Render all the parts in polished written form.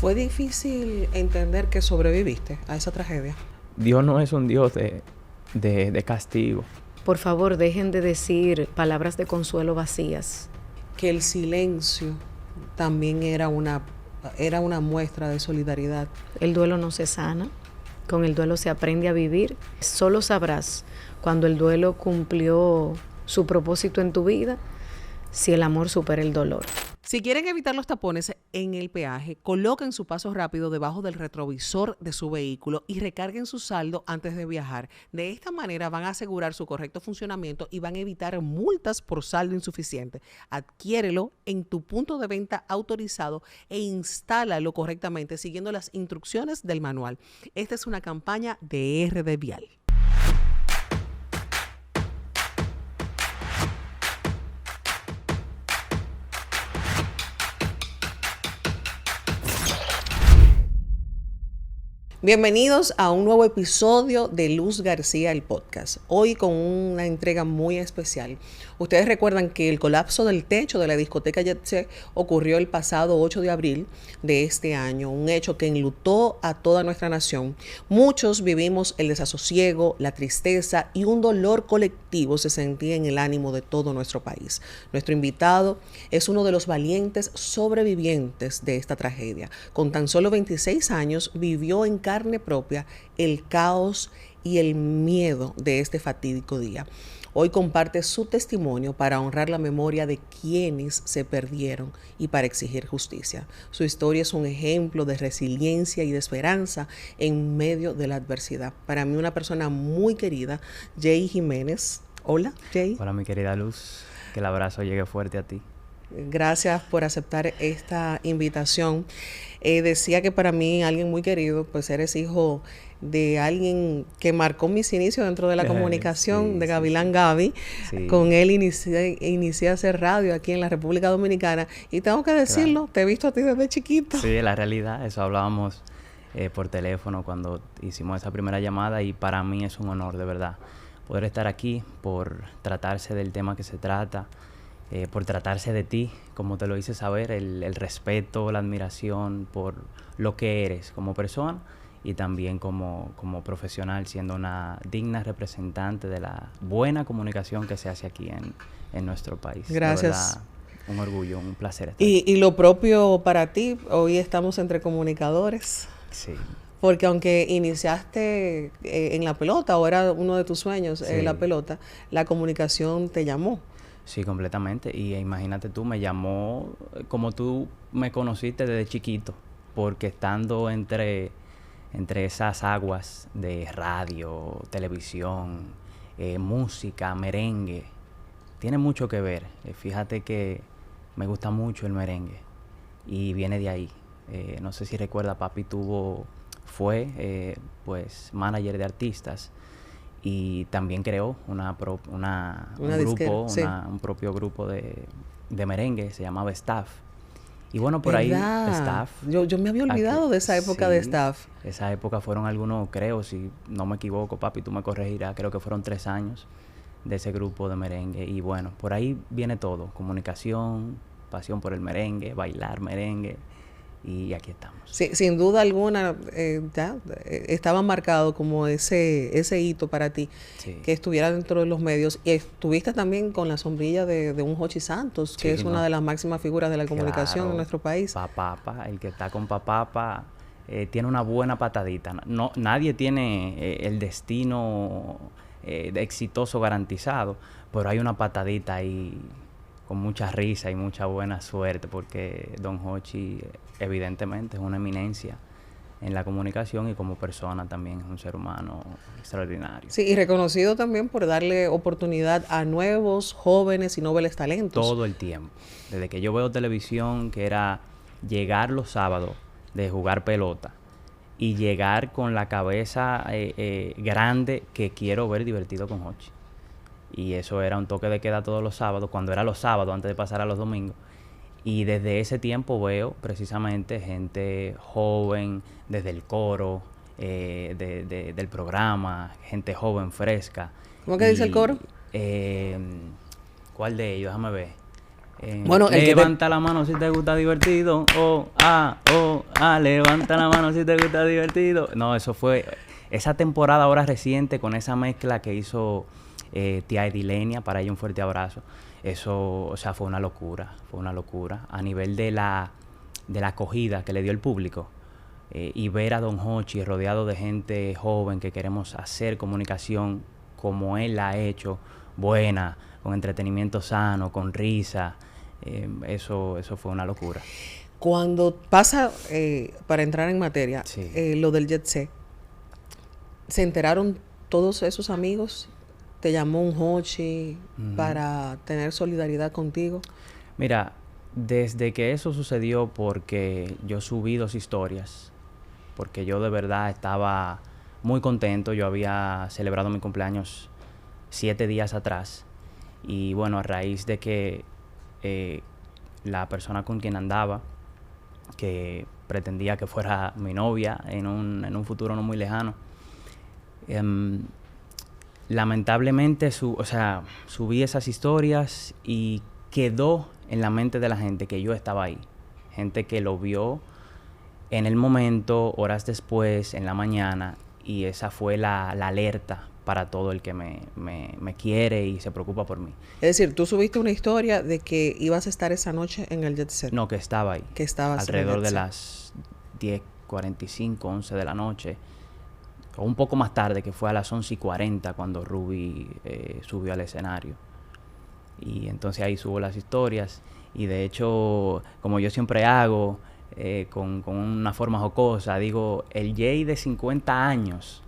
¿Fue difícil entender que sobreviviste a esa tragedia? Dios no es un Dios de castigo. Por favor, dejen de decir palabras de consuelo vacías. Que el silencio también era una muestra de solidaridad. El duelo no se sana, con el duelo se aprende a vivir. Solo sabrás cuando el duelo cumplió su propósito en tu vida, si el amor supera el dolor. Si quieren evitar los tapones en el peaje, coloquen su paso rápido debajo del retrovisor de su vehículo y recarguen su saldo antes de viajar. De esta manera van a asegurar su correcto funcionamiento y van a evitar multas por saldo insuficiente. Adquiérelo en tu punto de venta autorizado e instálalo correctamente siguiendo las instrucciones del manual. Esta es una campaña de RD Vial. Bienvenidos a un nuevo episodio de Luz García, el podcast. Hoy con una entrega muy especial. Ustedes recuerdan que el colapso del techo de la discoteca Jet Set ocurrió el pasado 8 de abril de este año, un hecho que enlutó a toda nuestra nación. Muchos vivimos el desasosiego, la tristeza y un dolor colectivo se sentía en el ánimo de todo nuestro país. Nuestro invitado es uno de los valientes sobrevivientes de esta tragedia. Con tan solo 26 años vivió en carne propia el caos y el miedo de este fatídico día. Hoy comparte su testimonio para honrar la memoria de quienes se perdieron y para exigir justicia. Su historia es un ejemplo de resiliencia y de esperanza en medio de la adversidad. Para mí, una persona muy querida, Jay Jiménez. Hola, Jay. Hola, mi querida Luz. Que el abrazo llegue fuerte a ti. Gracias por aceptar esta invitación. Decía que para mí alguien muy querido, pues eres hijo de alguien que marcó mis inicios dentro de la comunicación, sí, de Gavilán Gaby. Sí. Con él inicié a hacer radio aquí en la República Dominicana y tengo que decirlo, claro. Te he visto a ti desde chiquito. Sí, la realidad, eso hablábamos por teléfono cuando hicimos esa primera llamada y para mí es un honor, de verdad, poder estar aquí por tratarse del tema que se trata. Por tratarse de ti, como te lo hice saber, el respeto, la admiración por lo que eres como persona y también como profesional, siendo una digna representante de la buena comunicación que se hace aquí en nuestro país. Gracias. De verdad, un orgullo, un placer estar aquí. Y lo propio para ti, hoy estamos entre comunicadores. Sí. Porque aunque iniciaste en la pelota, o era uno de tus sueños, Sí. La pelota, la comunicación te llamó. Sí, completamente. Y imagínate tú, me llamó como tú me conociste desde chiquito, porque estando entre esas aguas de radio, televisión, música, merengue, tiene mucho que ver. Fíjate que me gusta mucho el merengue y viene de ahí. No sé si recuerda, papi fue pues manager de artistas. Y también creó un propio grupo de merengue, se llamaba Staff. Y bueno, por ¿verdad? Ahí, Staff. Yo me había olvidado de esa época, sí, de Staff. Esa época fueron algunos, creo, si no me equivoco, papi, tú me corregirás, creo que fueron 3 años de ese grupo de merengue. Y bueno, por ahí viene todo, comunicación, pasión por el merengue, bailar merengue. Y aquí estamos. Sí, sin duda alguna, estaba marcado como ese hito para ti, sí, que estuviera dentro de los medios. Y estuviste también con la sombrilla de un Jochi Santos, que sí, es una de las máximas figuras de la comunicación en nuestro país. Papapa, el que está con Papapa tiene una buena patadita. No, nadie tiene el destino exitoso garantizado, pero hay una patadita ahí con mucha risa y mucha buena suerte, porque Don Jochi evidentemente es una eminencia en la comunicación y como persona también es un ser humano extraordinario. Sí, y reconocido también por darle oportunidad a nuevos, jóvenes y nobles talentos. Todo el tiempo. Desde que yo veo televisión, que era llegar los sábados de jugar pelota y llegar con la cabeza grande que quiero ver divertido con Jochi. Y eso era un toque de queda todos los sábados, cuando era los sábados, antes de pasar a los domingos. Y desde ese tiempo veo precisamente gente joven, desde el coro, del programa, gente joven, fresca. ¿Cómo que dice el coro? ¿Cuál de ellos? Déjame ver. Bueno, levanta la mano si te gusta divertido. Levanta la mano si te gusta divertido. No, eso fue esa temporada ahora reciente con esa mezcla que hizo tía Edilenia, para ella un fuerte abrazo. Eso, o sea, fue una locura. A nivel de la acogida que le dio el público. Y ver a Don Hochi rodeado de gente joven que queremos hacer comunicación como él la ha hecho, buena, con entretenimiento sano, con risa, eso fue una locura. Cuando pasa, para entrar en materia, Sí. Lo del Jet Set, ¿se enteraron todos esos amigos? ¿Te llamó un Hochi para tener solidaridad contigo? Mira, desde que eso sucedió, porque yo subí 2 historias, porque yo de verdad estaba muy contento. Yo había celebrado mi cumpleaños 7 días atrás. Y bueno, a raíz de que la persona con quien andaba, que pretendía que fuera mi novia en un futuro no muy lejano, lamentablemente subí esas historias y quedó en la mente de la gente que yo estaba ahí. Gente que lo vio en el momento, horas después, en la mañana, y esa fue la alerta para todo el que me quiere y se preocupa por mí. Es decir, tú subiste una historia de que ibas a estar esa noche en el Jet Set. No, que estaba ahí. Que estabas alrededor de las 10:45, 11 de la noche. O un poco más tarde, que fue a las 11:40 cuando Ruby subió al escenario. Y entonces ahí subo las historias. Y de hecho, como yo siempre hago, con una forma jocosa, digo, el Jay de 50 años,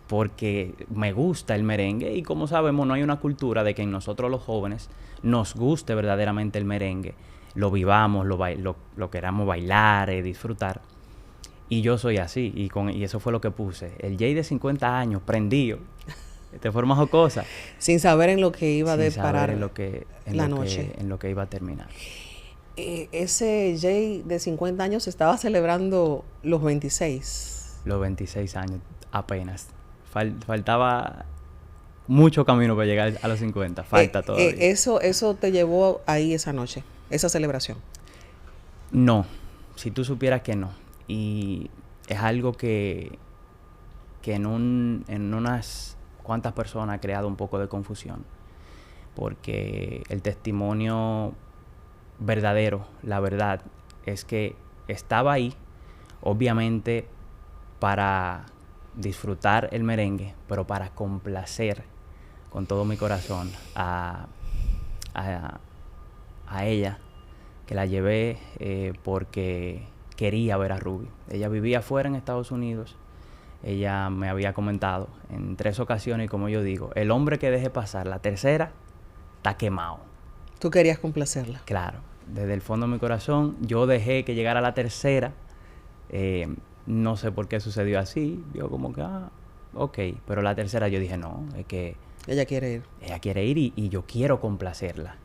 porque me gusta el merengue. Y como sabemos, no hay una cultura de que en nosotros los jóvenes nos guste verdaderamente el merengue. Lo vivamos, lo queramos bailar, disfrutar. Y yo soy así, y eso fue lo que puse. El Jay de 50 años, prendido, de forma jocosa. Sin saber en lo que iba a deparar la noche. En lo que iba a terminar. Ese Jay de 50 años estaba celebrando los 26. Los 26 años, apenas. Faltaba mucho camino para llegar a los 50. Falta todavía. ¿Eso te llevó ahí esa noche, esa celebración? No, si tú supieras que no. Y es algo que en unas cuantas personas ha creado un poco de confusión, porque el testimonio verdadero, la verdad, es que estaba ahí, obviamente, para disfrutar el merengue, pero para complacer con todo mi corazón a ella, que la llevé porque quería ver a Ruby. Ella vivía afuera en Estados Unidos. Ella me había comentado en 3 ocasiones, y como yo digo, el hombre que deje pasar la tercera está quemado. ¿Tú querías complacerla? Claro, desde el fondo de mi corazón yo dejé que llegara la tercera. No sé por qué sucedió así. Yo como que, ok. Pero la tercera yo dije, no, es que ella quiere ir. Ella quiere ir y yo quiero complacerla.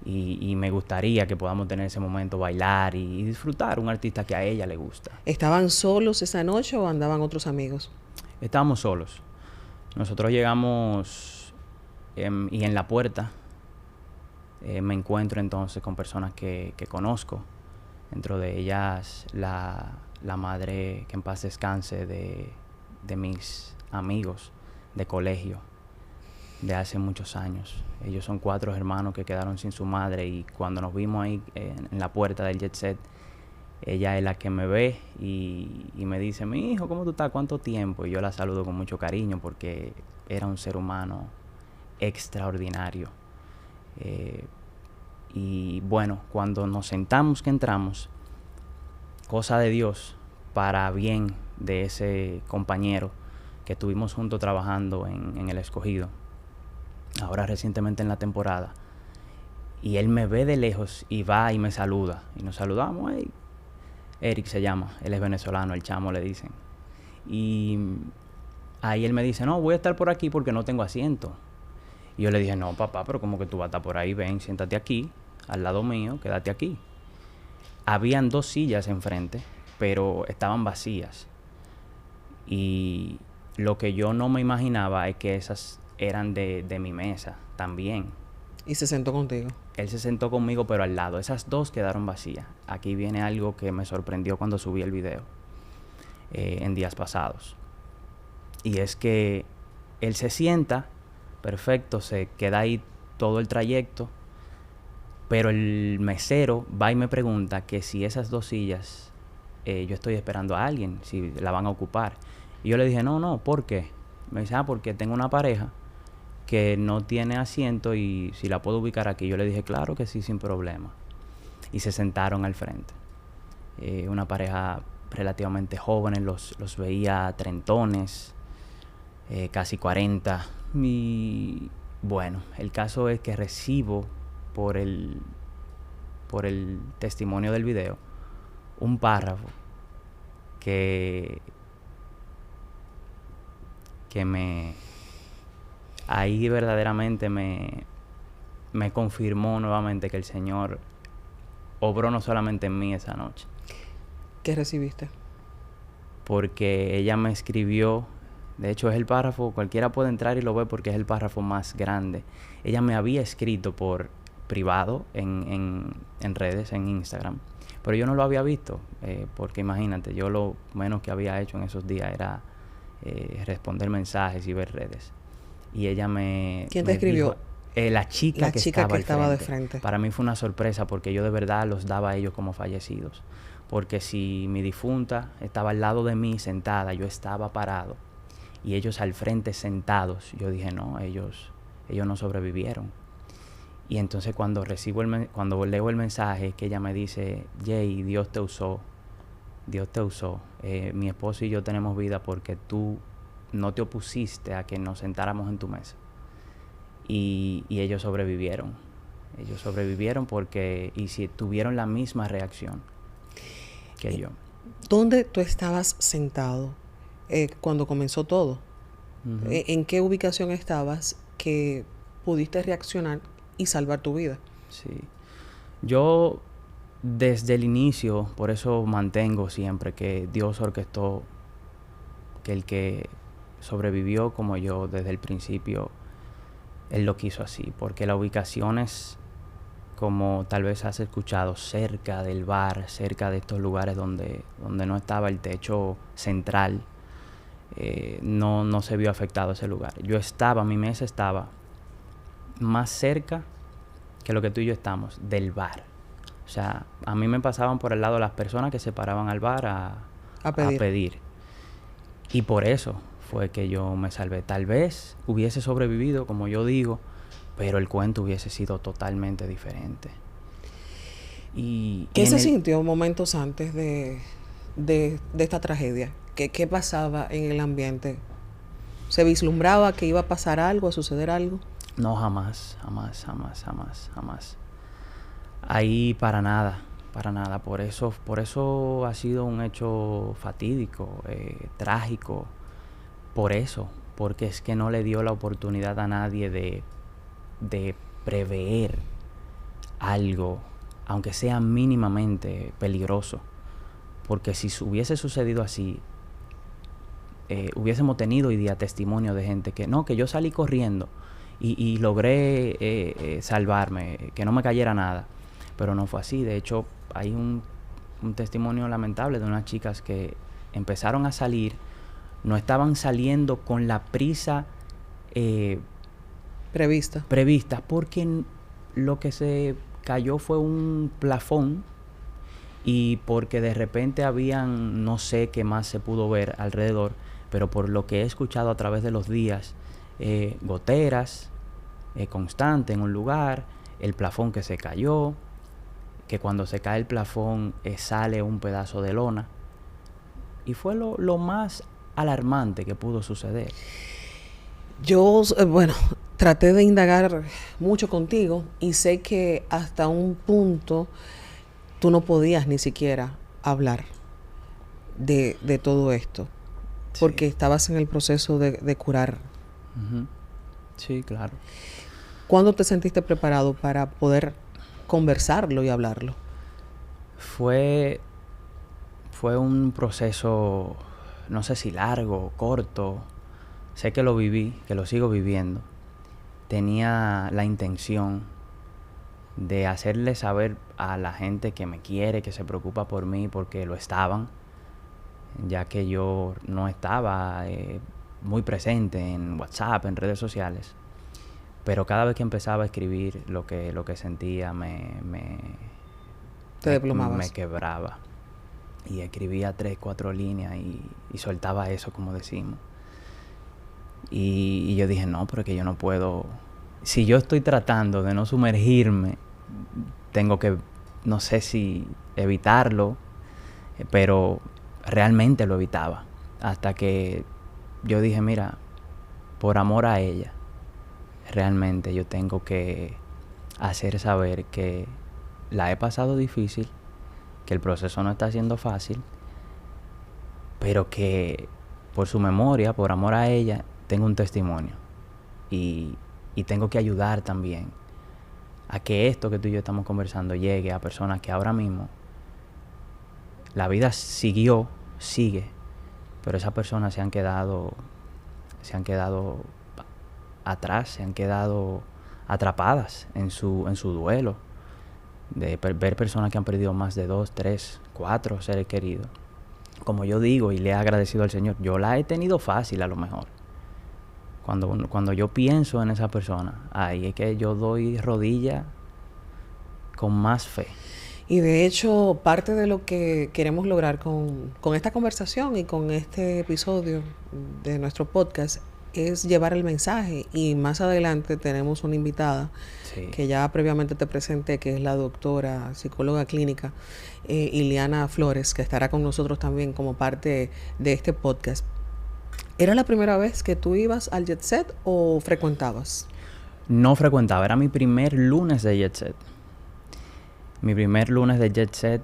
Y me gustaría que podamos tener ese momento, bailar y disfrutar un artista que a ella le gusta. ¿Estaban solos esa noche o andaban otros amigos? Estábamos solos. Nosotros llegamos y en la puerta me encuentro entonces con personas que conozco. Dentro de ellas la madre, que en paz descanse, de mis amigos de colegio de hace muchos años. Ellos son 4 hermanos que quedaron sin su madre, y cuando nos vimos ahí en la puerta del Jet Set, ella es la que me ve y me dice, mi hijo, ¿cómo tú estás? ¿Cuánto tiempo? Y yo la saludo con mucho cariño porque era un ser humano extraordinario. Y bueno, cuando nos sentamos, que entramos, cosa de Dios, para bien de ese compañero que estuvimos juntos trabajando en El Escogido, ahora recientemente en la temporada, y él me ve de lejos y va y me saluda, y nos saludamos. Hey, Eric se llama, él es venezolano, el chamo le dicen. Y ahí él me dice, no, voy a estar por aquí porque no tengo asiento. Y yo le dije, no, papá, pero como que tú vas a estar por ahí, ven, siéntate aquí, al lado mío, quédate aquí. Habían 2 sillas enfrente, pero estaban vacías. Y lo que yo no me imaginaba es que esas eran de mi mesa también. Y se sentó contigo. Él se sentó conmigo, pero al lado. Esas dos quedaron vacías. Aquí viene algo que me sorprendió cuando subí el video en días pasados. Y es que él se sienta, perfecto, se queda ahí todo el trayecto, pero el mesero va y me pregunta que si esas dos sillas yo estoy esperando a alguien, si la van a ocupar. Y yo le dije, no, ¿por qué? Me dice, porque tengo una pareja que no tiene asiento y si la puedo ubicar aquí. Yo le dije, claro que sí, sin problema. Y se sentaron al frente. Una pareja relativamente jóvenes, los veía trentones, casi 40. Y bueno, el caso es que recibo por el testimonio del video un párrafo que ahí verdaderamente me confirmó nuevamente que el Señor obró no solamente en mí esa noche. ¿Qué recibiste? Porque ella me escribió, de hecho es el párrafo, cualquiera puede entrar y lo ve porque es el párrafo más grande. Ella me había escrito por privado en redes, en Instagram, pero yo no lo había visto, porque imagínate, yo lo menos que había hecho en esos días era responder mensajes y ver redes. Y ella me... ¿Quién te escribió? Dijo, la chica que estaba de frente. Para mí fue una sorpresa porque yo de verdad los daba a ellos como fallecidos. Porque si mi difunta estaba al lado de mí sentada, yo estaba parado y ellos al frente sentados, yo dije, no, ellos no sobrevivieron. Y entonces cuando leo el mensaje que ella me dice, Jay, Dios te usó. Mi esposo y yo tenemos vida porque tú no te opusiste a que nos sentáramos en tu mesa. Y ellos sobrevivieron. Ellos sobrevivieron porque si tuvieron la misma reacción que yo. ¿Dónde tú estabas sentado cuando comenzó todo? Uh-huh. ¿En qué ubicación estabas que pudiste reaccionar y salvar tu vida? Sí. Yo desde el inicio, por eso mantengo siempre que Dios orquestó que el que sobrevivió como yo desde el principio, Él lo quiso así, porque la ubicación es, como tal vez has escuchado, cerca del bar, cerca de estos lugares donde no estaba el techo central, no se vio afectado ese lugar. Mi mesa estaba más cerca que lo que tú y yo estamos, del bar. O sea, a mí me pasaban por el lado las personas que se paraban al bar a pedir. Y por eso fue que yo me salvé. Tal vez hubiese sobrevivido, como yo digo, pero el cuento hubiese sido totalmente diferente. ¿Qué se sintió momentos antes de esta tragedia? ¿Qué pasaba en el ambiente? ¿Se vislumbraba que iba a pasar algo, a suceder algo? No, jamás. Ahí para nada. Por eso ha sido un hecho fatídico, trágico. Porque es que no le dio la oportunidad a nadie de prever algo, aunque sea mínimamente peligroso. Porque si hubiese sucedido así, hubiésemos tenido hoy día testimonio de gente que yo salí corriendo y logré salvarme, que no me cayera nada. Pero no fue así. De hecho, hay un testimonio lamentable de unas chicas que empezaron a salir, no estaban saliendo con la prisa prevista, porque lo que se cayó fue un plafón y porque de repente habían, no sé qué más se pudo ver alrededor, pero por lo que he escuchado a través de los días, goteras constantes en un lugar, el plafón que se cayó, que cuando se cae el plafón sale un pedazo de lona, y fue lo más alarmante que pudo suceder. Yo, traté de indagar mucho contigo y sé que hasta un punto tú no podías ni siquiera hablar de todo esto, sí, porque estabas en el proceso de curar. Uh-huh. Sí, claro. ¿Cuándo te sentiste preparado para poder conversarlo y hablarlo? Fue un proceso, no sé si largo o corto. Sé que lo viví, que lo sigo viviendo. Tenía la intención de hacerle saber a la gente que me quiere, que se preocupa por mí, porque lo estaban, ya que yo no estaba muy presente en WhatsApp, en redes sociales. Pero cada vez que empezaba a escribir lo que sentía, Te desplomabas. me quebraba. Y escribía 3, 4 líneas y soltaba eso, como decimos. Y yo dije, no, pero es que yo no puedo. Si yo estoy tratando de no sumergirme, tengo que, no sé si evitarlo, pero realmente lo evitaba. Hasta que yo dije, mira, por amor a ella, realmente yo tengo que hacer saber que la he pasado difícil, que el proceso no está siendo fácil, pero que por su memoria, por amor a ella, tengo un testimonio. Y tengo que ayudar también a que esto que tú y yo estamos conversando llegue a personas que ahora mismo la vida sigue, pero esas personas se han quedado atrás, se han quedado atrapadas en su duelo, de ver personas que han perdido más de 2, 3, 4 seres queridos. Como yo digo y le he agradecido al Señor, yo la he tenido fácil a lo mejor. Cuando yo pienso en esa persona, ahí es que yo doy rodillas con más fe. Y de hecho, parte de lo que queremos lograr con esta conversación y con este episodio de nuestro podcast es llevar el mensaje. Y más adelante tenemos una invitada que ya previamente te presenté, que es la doctora, psicóloga clínica, Iliana Flores, que estará con nosotros también como parte de este podcast. ¿Era la primera vez que tú ibas al Jet Set o frecuentabas? No frecuentaba, era mi primer lunes de Jet Set. Mi primer lunes de Jet Set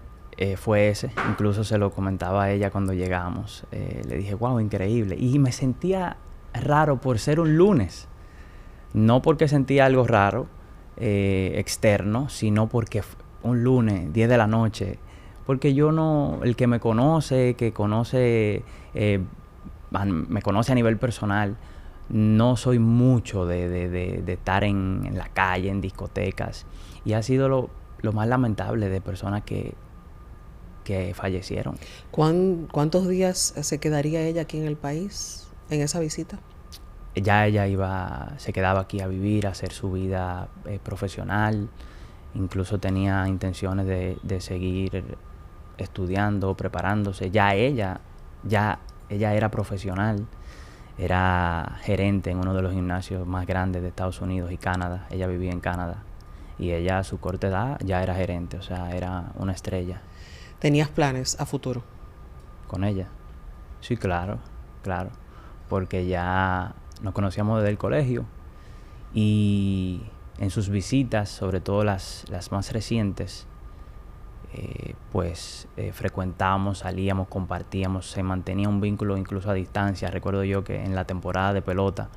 fue ese. Incluso se lo comentaba a ella cuando llegamos. Le dije, wow, increíble. Y me sentía raro por ser un lunes. No porque sentía algo raro externo, sino porque un lunes, 10 de la noche. Porque yo no, el que me conoce, me conoce a nivel personal, no soy mucho de estar en la calle, en discotecas. Y ha sido lo más lamentable de personas que fallecieron. ¿Cuántos días se quedaría ella aquí en el país en esa visita? Ya ella se quedaba aquí a vivir, a hacer su vida profesional. Incluso tenía intenciones de seguir estudiando, preparándose. Ella era profesional, era gerente en uno de los gimnasios más grandes de Estados Unidos y Canadá. Ella vivía en Canadá. Y ella a su corta edad ya era gerente, o sea, era una estrella. ¿Tenías planes a futuro con ella? Sí, claro. Porque ya nos conocíamos desde el colegio. Y en sus visitas, sobre todo las más recientes, frecuentábamos, salíamos, compartíamos, se mantenía un vínculo incluso a distancia. Recuerdo yo que en la temporada de pelota,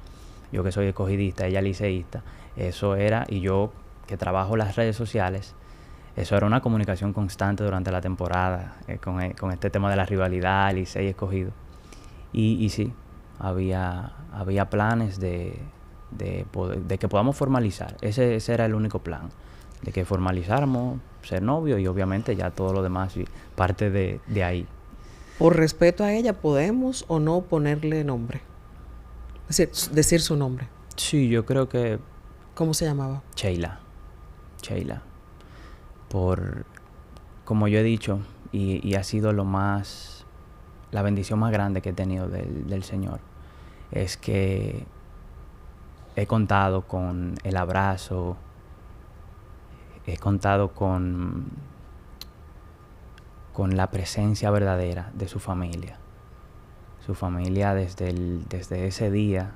yo que soy escogidista, ella liceísta, eso era, y yo que trabajo las redes sociales, eso era una comunicación constante durante la temporada, con este tema de la rivalidad, Licey escogido. Y sí, había planes de que podamos formalizar. Ese era el único plan, de que formalizáramos, ser novios, y obviamente ya todo lo demás parte de ahí. Por respeto a ella, ¿podemos o no ponerle nombre? Es decir su nombre. Sí, yo creo que... ¿Cómo se llamaba? Sheila. Como yo he dicho, y ha sido la bendición más grande que he tenido del Señor, es que he contado con el abrazo, he contado con la presencia verdadera de su familia. Su familia desde ese día,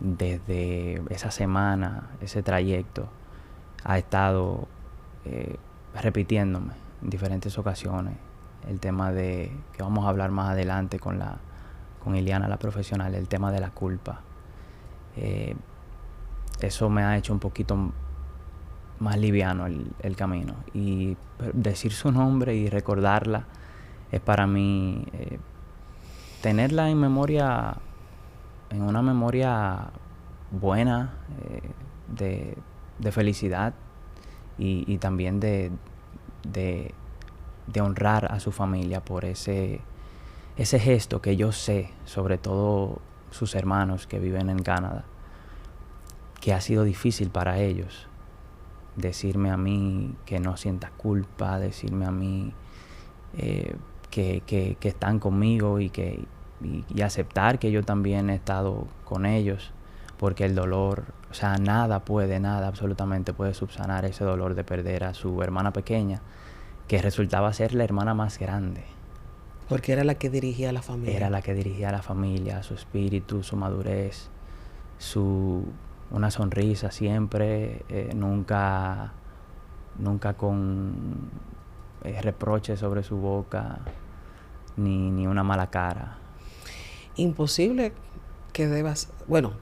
desde esa semana, ese trayecto, ha estado repitiéndome en diferentes ocasiones el tema de, que vamos a hablar más adelante con Iliana, la profesional, el tema de la culpa. Eso me ha hecho un poquito más liviano el camino. Y decir su nombre y recordarla es para mí tenerla en memoria, en una memoria buena, de felicidad y también de honrar a su familia por ese gesto que yo sé, sobre todo sus hermanos que viven en Canadá, que ha sido difícil para ellos. Decirme a mí que no sienta culpa, decirme a mí que están conmigo y aceptar que yo también he estado con ellos, porque el dolor, o sea, nada, absolutamente puede subsanar ese dolor de perder a su hermana pequeña, que resultaba ser la hermana más grande. Porque era la que dirigía la familia. Era la que dirigía la familia, su espíritu, su madurez, una sonrisa siempre, nunca con reproches sobre su boca, ni una mala cara. Imposible que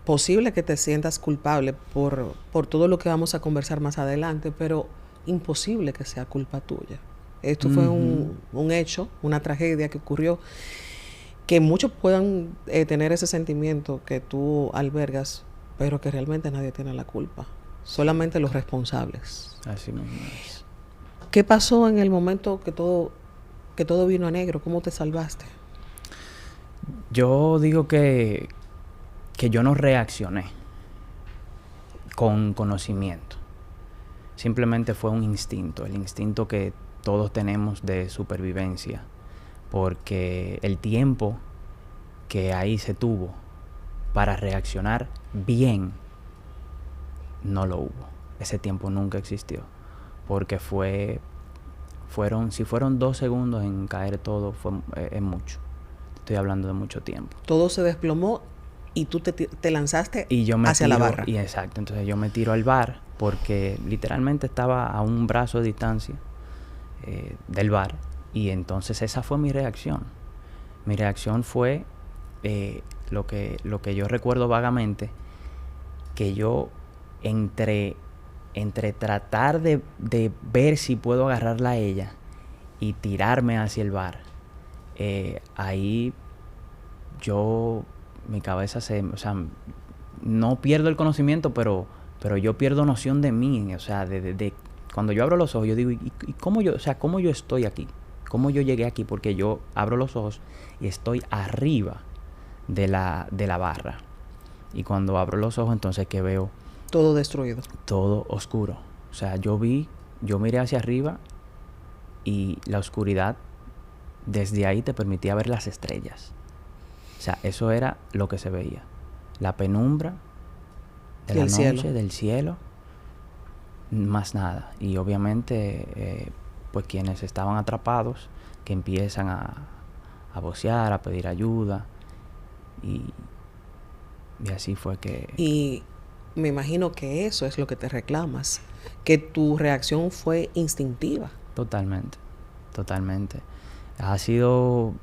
posible que te sientas culpable por todo lo que vamos a conversar más adelante, pero imposible que sea culpa tuya. Esto fue un hecho, una tragedia que ocurrió, que muchos puedan tener ese sentimiento que tú albergas, pero que realmente nadie tiene la culpa, solamente los responsables. Así mismo es. ¿Qué pasó en el momento que todo vino a negro? ¿Cómo te salvaste? Yo digo que yo no reaccioné con conocimiento. Simplemente fue un instinto, el instinto que todos tenemos de supervivencia, porque el tiempo que ahí se tuvo para reaccionar bien no lo hubo. Ese tiempo nunca existió, porque si fueron 2 segundos en caer todo, es mucho. Estoy hablando de mucho tiempo. Todo se desplomó y tú te lanzaste y yo hacia la barra. Y exacto, entonces yo me tiro al bar porque literalmente estaba a un brazo de distancia del bar, y entonces esa fue mi reacción. Mi reacción fue lo que yo recuerdo vagamente, que yo entre tratar de ver si puedo agarrarla a ella y tirarme hacia el bar, ahí mi cabeza no pierdo el conocimiento, pero yo pierdo noción de mí. O sea, cuando yo abro los ojos, yo digo, ¿y cómo yo estoy aquí? ¿Cómo yo llegué aquí? Porque yo abro los ojos y estoy arriba de la barra. Y cuando abro los ojos, entonces, ¿qué veo? Todo destruido. Todo oscuro. O sea, yo miré hacia arriba y la oscuridad, desde ahí te permitía ver las estrellas. O sea, eso era lo que se veía. La penumbra de la noche, del cielo, más nada. Y obviamente, pues quienes estaban atrapados, que empiezan a vocear, a pedir ayuda. Y así fue que... Y me imagino que eso es lo que te reclamas, que tu reacción fue instintiva. Totalmente. Ha sido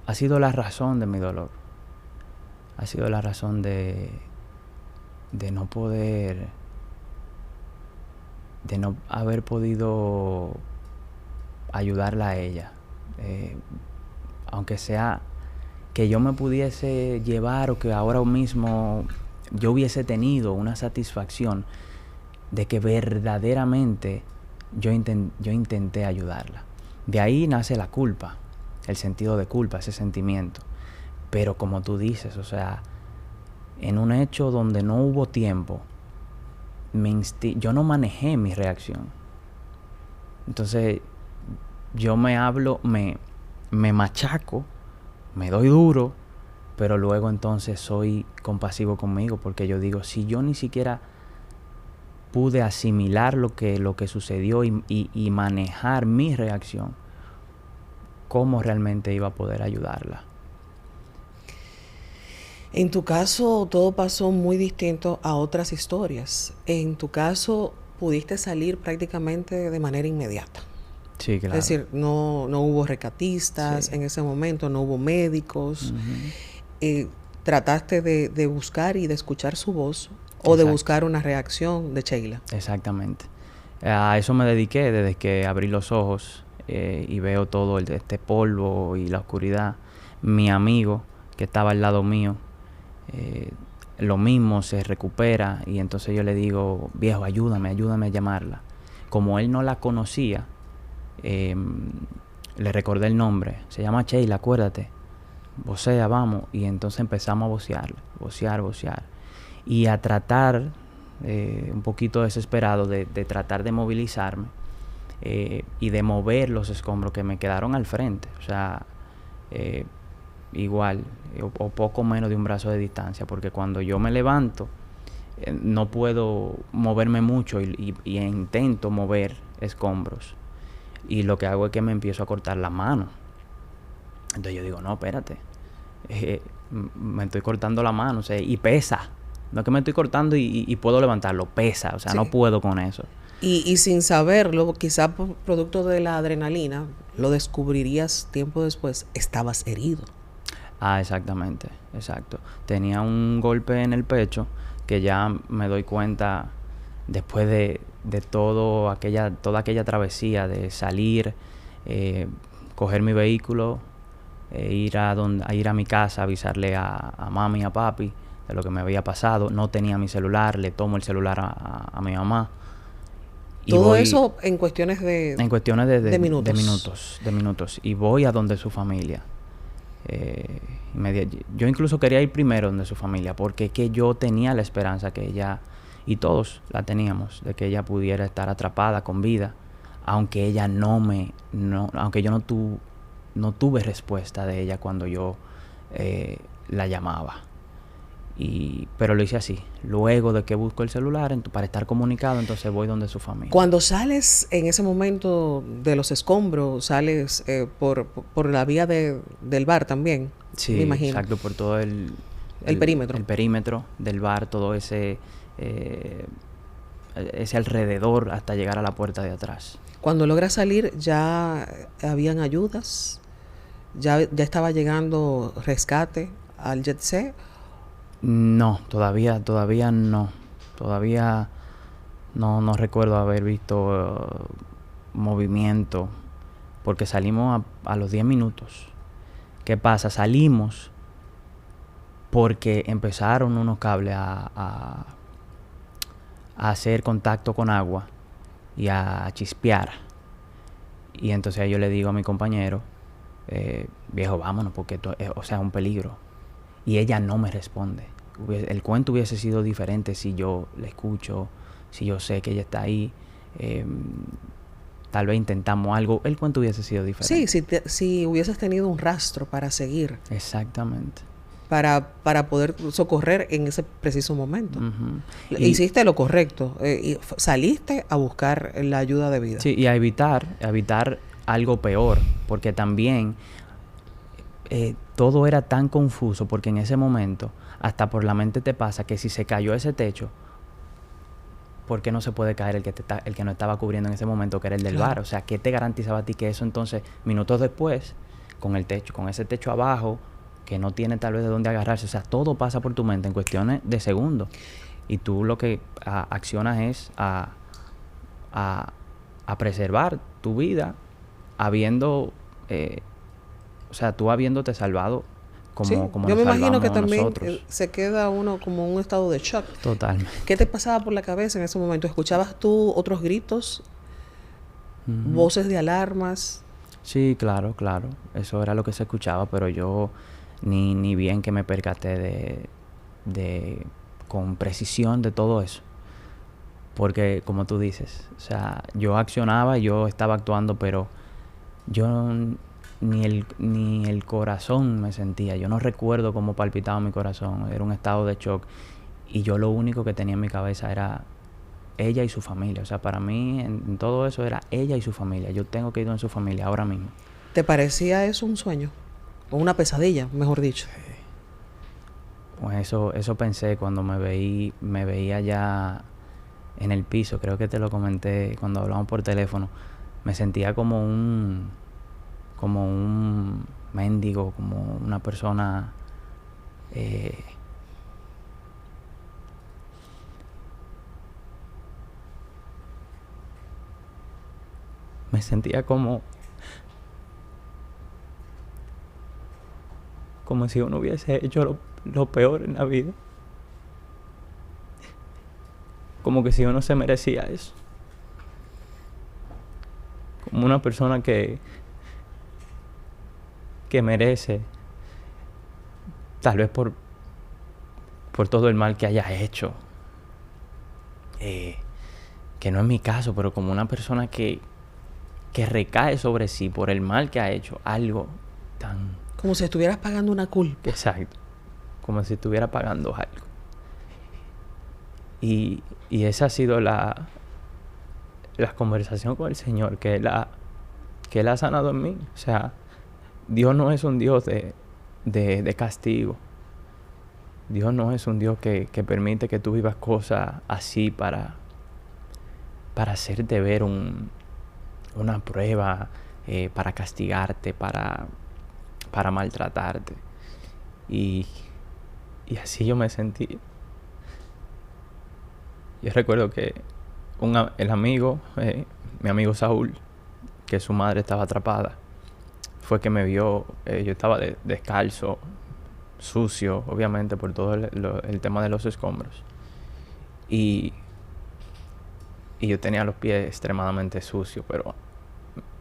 la razón de mi dolor. Ha sido la razón de no poder, de no haber podido ayudarla a ella. Aunque sea que yo me pudiese llevar, o que ahora mismo yo hubiese tenido una satisfacción de que verdaderamente yo intenté ayudarla. De ahí nace la culpa, el sentido de culpa, ese sentimiento. Pero como tú dices, o sea, en un hecho donde no hubo tiempo, yo no manejé mi reacción. Entonces, yo me machaco, me doy duro, pero luego entonces soy compasivo conmigo, porque yo digo, si yo ni siquiera pude asimilar lo que sucedió y manejar mi reacción, ¿cómo realmente iba a poder ayudarla? En tu caso, todo pasó muy distinto a otras historias. En tu caso, pudiste salir prácticamente de manera inmediata. Sí, claro. Es decir, no hubo recatistas en ese momento, no hubo médicos. Trataste de buscar y de escuchar su voz, o de buscar una reacción de Sheila. Exactamente. A eso me dediqué desde que abrí los ojos y veo todo este polvo y la oscuridad. Mi amigo, que estaba al lado mío, lo mismo, se recupera, y entonces yo le digo, viejo, ayúdame a llamarla. como él no la conocía, le recordé el nombre. Se llama Sheila, acuérdate. Vocea, vamos. Y entonces empezamos a vocear. Y a tratar, un poquito desesperado, de tratar de movilizarme y de mover los escombros que me quedaron al frente. O sea, igual, o poco menos de un brazo de distancia. Porque cuando yo me levanto, no puedo moverme mucho y intento mover escombros. Y lo que hago es que me empiezo a cortar la mano. Entonces yo digo, no, espérate. Me estoy cortando la mano, o sea, y pesa. No es que me estoy cortando y puedo levantarlo, pesa. O sea, sí, no puedo con eso. Y sin saberlo, quizá por producto de la adrenalina, lo descubrirías tiempo después, estabas herido. Ah, exactamente, exacto. Tenía un golpe en el pecho que ya me doy cuenta después de toda aquella travesía de salir, coger mi vehículo, ir a mi casa, avisarle a mami y a papi de lo que me había pasado. No tenía mi celular, le tomo el celular a mi mamá. Y todo eso en cuestiones de minutos. De minutos. Y voy a donde su familia. Yo incluso quería ir primero donde su familia, porque que yo tenía la esperanza que ella, y todos la teníamos, de que ella pudiera estar atrapada con vida, aunque ella aunque yo no tuve respuesta de ella cuando yo la llamaba. Pero lo hice así. Luego de que busco el celular para estar comunicado, entonces voy donde su familia. Cuando sales en ese momento de los escombros, sales por la vía del bar también, sí, me imagino. Exacto, por todo el perímetro. El perímetro del bar, todo ese alrededor hasta llegar a la puerta de atrás. Cuando logras salir, ¿ya habían ayudas? ¿Ya estaba llegando rescate al Jet C? No, todavía no. Todavía no recuerdo haber visto movimiento, porque salimos a los 10 minutos. ¿Qué pasa? Salimos porque empezaron unos cables a hacer contacto con agua y a chispear. Y entonces yo le digo a mi compañero, viejo, vámonos, porque esto es un peligro. Y ella no me responde. El cuento hubiese sido diferente si yo la escucho, si yo sé que ella está ahí. Tal vez intentamos algo. El cuento hubiese sido diferente. Sí, si hubieses tenido un rastro para seguir. Exactamente. Para poder socorrer en ese preciso momento. Uh-huh. Hiciste lo correcto. Y saliste a buscar la ayuda debida. Sí, y a evitar algo peor. Porque también todo era tan confuso, porque en ese momento hasta por la mente te pasa que si se cayó ese techo, ¿por qué no se puede caer el que no estaba cubriendo en ese momento, que era el del bar? O sea, ¿qué te garantizaba a ti que eso entonces, minutos después, con ese techo abajo, que no tiene tal vez de dónde agarrarse? O sea, todo pasa por tu mente en cuestiones de segundos. Y tú lo que accionas es a preservar tu vida, tú habiéndote salvado como yo me imagino que también nosotros. Se queda uno como en un estado de shock. Totalmente. ¿Qué te pasaba por la cabeza en ese momento? ¿Escuchabas tú otros gritos? Uh-huh. ¿Voces de alarmas? Sí, claro. Eso era lo que se escuchaba, pero yo ni bien que me percaté con precisión de todo eso. Porque, como tú dices, o sea, yo accionaba, yo estaba actuando, pero yo ni el corazón me sentía. Yo no recuerdo cómo palpitaba mi corazón. Era un estado de shock. Y yo lo único que tenía en mi cabeza era ella y su familia. O sea, para mí en todo eso era ella y su familia. Yo tengo que ir con su familia ahora mismo. ¿Te parecía eso un sueño? O una pesadilla, mejor dicho. Pues eso pensé cuando me veía ya en el piso. Creo que te lo comenté cuando hablamos por teléfono. Me sentía como un mendigo, como una persona me sentía como si uno hubiese hecho lo peor en la vida, como que si uno se merecía eso. como una persona que merece, tal vez por todo el mal que haya hecho, que no es mi caso, pero como una persona que recae sobre sí por el mal que ha hecho, algo tan... Como si estuvieras pagando una culpa. Exacto, como si estuviera pagando algo. Y esa ha sido la conversación con el Señor, que Él ha sanado en mí. O sea, Dios no es un Dios de castigo. Dios no es un Dios que permite que tú vivas cosas así para hacerte ver una prueba, para castigarte, para maltratarte. Y así yo me sentí. Yo recuerdo que el amigo, mi amigo Saúl, que su madre estaba atrapada, fue que me vio. Yo estaba descalzo, sucio, obviamente, por todo el tema de los escombros. Y yo tenía los pies extremadamente sucios, pero,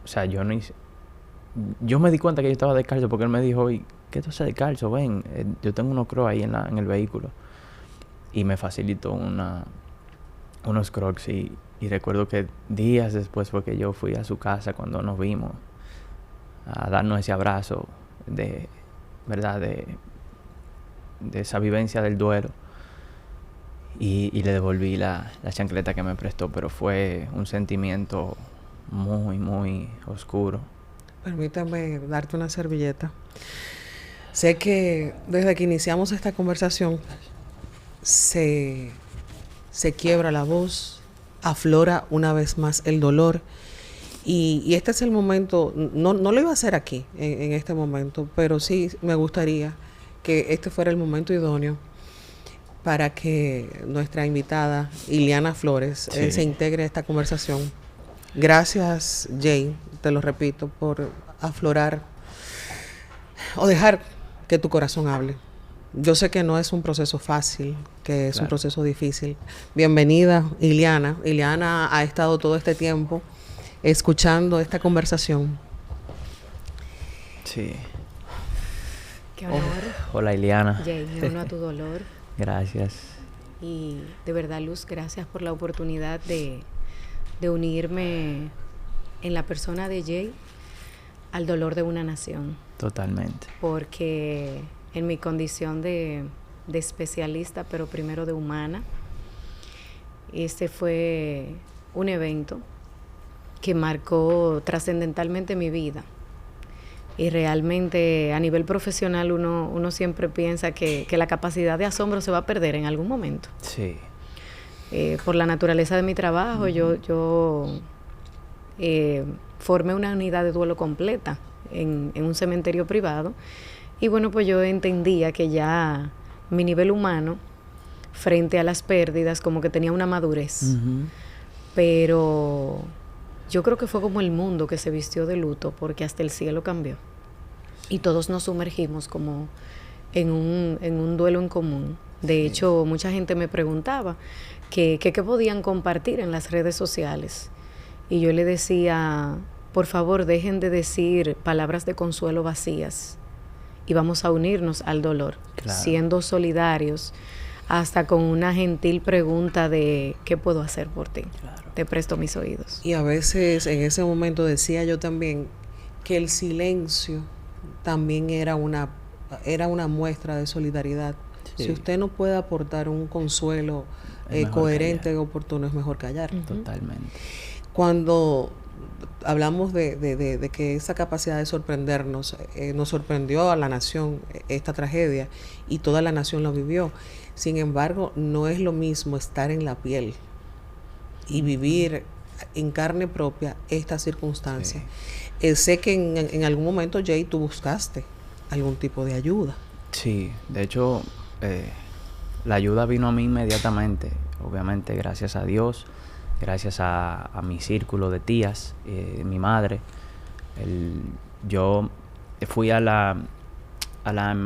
o sea, yo me di cuenta que yo estaba descalzo porque él me dijo, ¿y qué tú haces descalzo? Ven, yo tengo unos crocs ahí en el vehículo. Y me facilitó unos crocs y recuerdo que días después fue que yo fui a su casa cuando nos vimos a darnos ese abrazo de esa vivencia del duelo, y le devolví la chancleta que me prestó, pero fue un sentimiento muy, muy oscuro. Permítame darte una servilleta. Sé que desde que iniciamos esta conversación se quiebra la voz, aflora una vez más el dolor. Y este es el momento, no lo iba a hacer aquí, en este momento, pero sí me gustaría que este fuera el momento idóneo para que nuestra invitada, Iliana Flores, se integre a esta conversación. Gracias, Jay, te lo repito, por aflorar o dejar que tu corazón hable. Yo sé que no es un proceso fácil, que es un proceso difícil. Bienvenida, Iliana. Iliana ha estado todo este tiempo escuchando esta conversación. Sí. Qué honor. Hola, Iliana. Jay, me uno a tu dolor. Gracias. Y de verdad, Luz, gracias por la oportunidad de unirme en la persona de Jay al dolor de una nación. Totalmente. Porque en mi condición de especialista, pero primero de humana, este fue un evento que marcó trascendentalmente mi vida. Y realmente a nivel profesional uno siempre piensa que la capacidad de asombro se va a perder en algún momento. Sí. Por la naturaleza de mi trabajo, yo formé una unidad de duelo completa en un cementerio privado. Y bueno, pues yo entendía que ya mi nivel humano, frente a las pérdidas, como que tenía una madurez. Uh-huh. Pero yo creo que fue como el mundo que se vistió de luto, porque hasta el cielo cambió. Y todos nos sumergimos como en un duelo en común. De hecho, mucha gente me preguntaba qué podían compartir en las redes sociales. Y yo le decía, por favor, dejen de decir palabras de consuelo vacías. Y vamos a unirnos al dolor, siendo solidarios, hasta con una gentil pregunta de ¿qué puedo hacer por ti? Claro. Te presto mis oídos. Y a veces en ese momento decía yo también que el silencio también era una muestra de solidaridad. Sí. Si usted no puede aportar un consuelo coherente y oportuno, es mejor callar. Uh-huh. Totalmente. Cuando hablamos de que esa capacidad de sorprendernos, nos sorprendió a la nación esta tragedia y toda la nación lo vivió. Sin embargo, no es lo mismo estar en la piel y vivir en carne propia esta circunstancia. Sí. Sé que en algún momento, Jay, tú buscaste algún tipo de ayuda. Sí, de hecho, la ayuda vino a mí inmediatamente, obviamente gracias a Dios. Gracias a mi círculo de tías, mi madre. Yo fui a la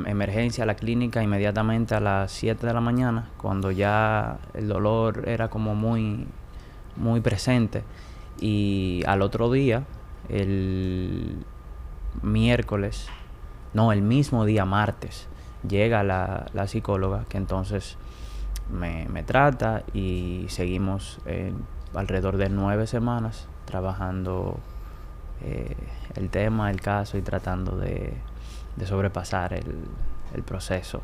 emergencia, a la clínica, inmediatamente a las 7 de la mañana, cuando ya el dolor era como muy, muy presente. Y al otro día, el mismo día martes, llega la psicóloga, que entonces me trata y seguimos alrededor de 9 semanas trabajando el tema, el caso y tratando de sobrepasar el proceso.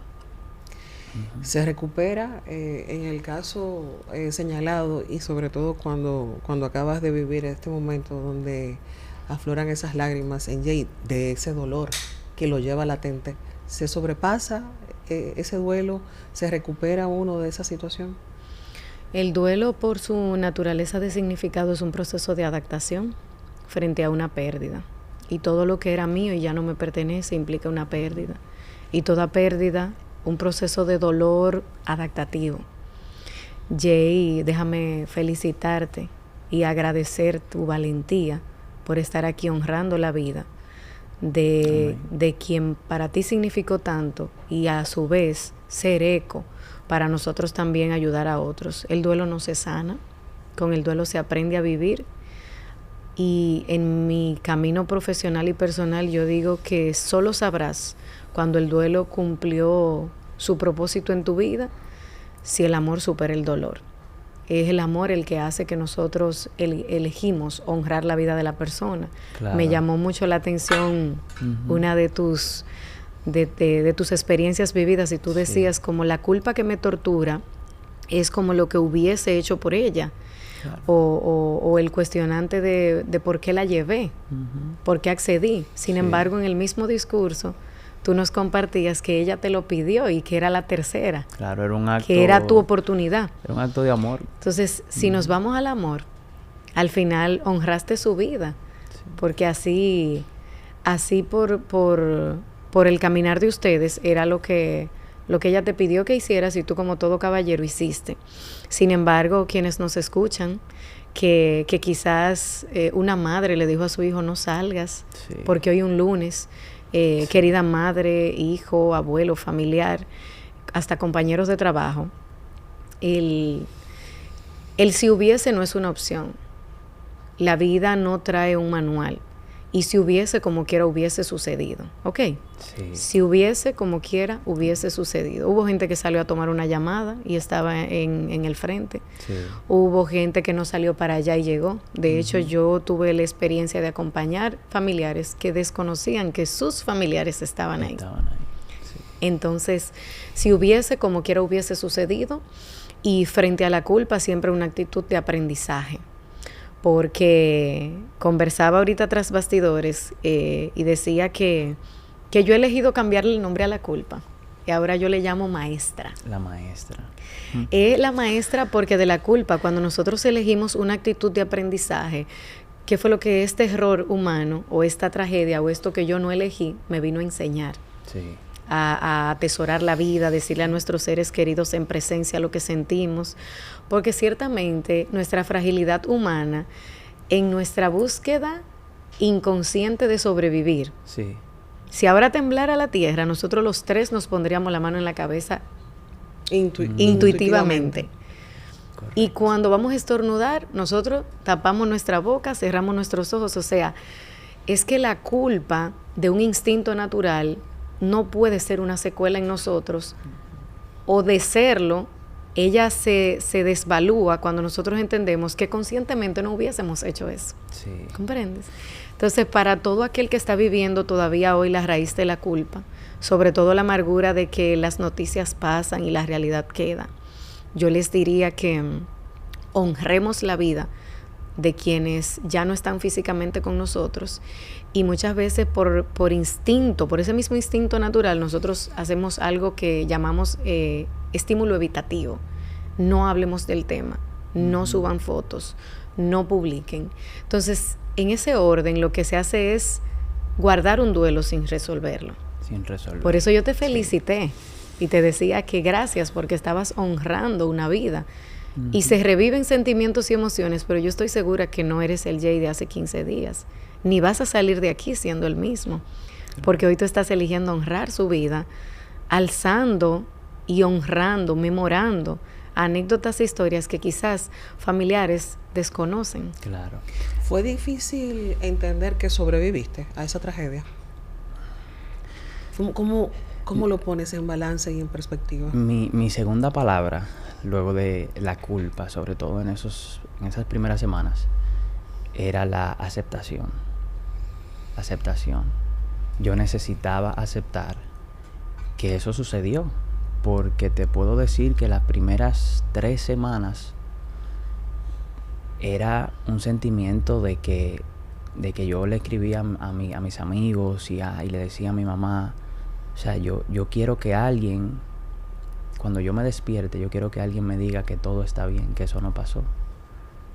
Se recupera en el caso señalado, y sobre todo cuando acabas de vivir este momento donde afloran esas lágrimas en Jade, de ese dolor que lo lleva latente. ¿Se sobrepasa ese duelo? ¿Se recupera uno de esa situación? El duelo, por su naturaleza de significado, es un proceso de adaptación frente a una pérdida. Y todo lo que era mío y ya no me pertenece implica una pérdida. Y toda pérdida, un proceso de dolor adaptativo. Jay, déjame felicitarte y agradecer tu valentía por estar aquí honrando la vida de quien para ti significó tanto, y a su vez ser eco para nosotros también ayudar a otros. El duelo no se sana, con el duelo se aprende a vivir. Y en mi camino profesional y personal yo digo que solo sabrás cuando el duelo cumplió su propósito en tu vida, si el amor supera el dolor. Es el amor el que hace que nosotros elegimos honrar la vida de la persona. Claro. Me llamó mucho la atención una de tus experiencias vividas, y tú decías como la culpa que me tortura es como lo que hubiese hecho por ella. Claro. O el cuestionante de por qué la llevé, por qué accedí. Sin embargo, en el mismo discurso, tú nos compartías que ella te lo pidió y que era la tercera. Claro, era un acto. Que era tu oportunidad. Era un acto de amor. Entonces, si nos vamos al amor, al final honraste su vida. Sí. Porque así por el caminar de ustedes era lo que ella te pidió que hicieras, y tú, como todo caballero, hiciste. Sin embargo, quienes nos escuchan, que quizás una madre le dijo a su hijo, no salgas, porque hoy un lunes, querida madre, hijo, abuelo, familiar, hasta compañeros de trabajo, el si hubiese no es una opción. La vida no trae un manual. Y si hubiese, como quiera, hubiese sucedido. ¿Ok? Sí. Si hubiese, como quiera, hubiese sucedido. Hubo gente que salió a tomar una llamada y estaba en el frente. Sí. Hubo gente que no salió para allá y llegó. De hecho, yo tuve la experiencia de acompañar familiares que desconocían que sus familiares estaban ahí. Sí. Entonces, si hubiese, como quiera, hubiese sucedido. Y frente a la culpa, siempre una actitud de aprendizaje. Porque conversaba ahorita tras bastidores y decía que yo he elegido cambiarle el nombre a la culpa. Y ahora yo le llamo maestra. La maestra. Es la maestra porque de la culpa, cuando nosotros elegimos una actitud de aprendizaje, ¿qué fue lo que este error humano o esta tragedia o esto que yo no elegí me vino a enseñar? Sí. A atesorar la vida, a decirle a nuestros seres queridos en presencia lo que sentimos, porque ciertamente nuestra fragilidad humana, en nuestra búsqueda inconsciente de sobrevivir, si ahora temblara la tierra, nosotros los tres nos pondríamos la mano en la cabeza intuitivamente. Correcto. Y cuando vamos a estornudar, nosotros tapamos nuestra boca, cerramos nuestros ojos. O sea, es que la culpa de un instinto natural no puede ser una secuela en nosotros, o de serlo, ella se desvalúa cuando nosotros entendemos que conscientemente no hubiésemos hecho eso. Sí. ¿Comprendes? Entonces, para todo aquel que está viviendo todavía hoy la raíz de la culpa, sobre todo la amargura de que las noticias pasan y la realidad queda, yo les diría que honremos la vida de quienes ya no están físicamente con nosotros. Y muchas veces por instinto, por ese mismo instinto natural, nosotros hacemos algo que llamamos estímulo evitativo. No hablemos del tema, no suban fotos, no publiquen. Entonces, en ese orden, lo que se hace es guardar un duelo sin resolverlo. Por eso yo te felicité y te decía que gracias, porque estabas honrando una vida. Y se reviven sentimientos y emociones, pero yo estoy segura que no eres el Jay de hace 15 días. Ni vas a salir de aquí siendo el mismo, porque hoy tú estás eligiendo honrar su vida, alzando y honrando, memorando anécdotas e historias que quizás familiares desconocen. Claro. ¿Fue difícil entender que sobreviviste a esa tragedia? ¿Cómo lo pones en balance y en perspectiva? Mi segunda palabra, luego de la culpa, sobre todo en esas primeras semanas, era la aceptación. Aceptación. Yo necesitaba aceptar que eso sucedió, porque te puedo decir que las primeras 3 semanas era un sentimiento de que yo le escribía a mis amigos y le decía a mi mamá, o sea, yo quiero que alguien, cuando yo me despierte, yo quiero que alguien me diga que todo está bien, que eso no pasó,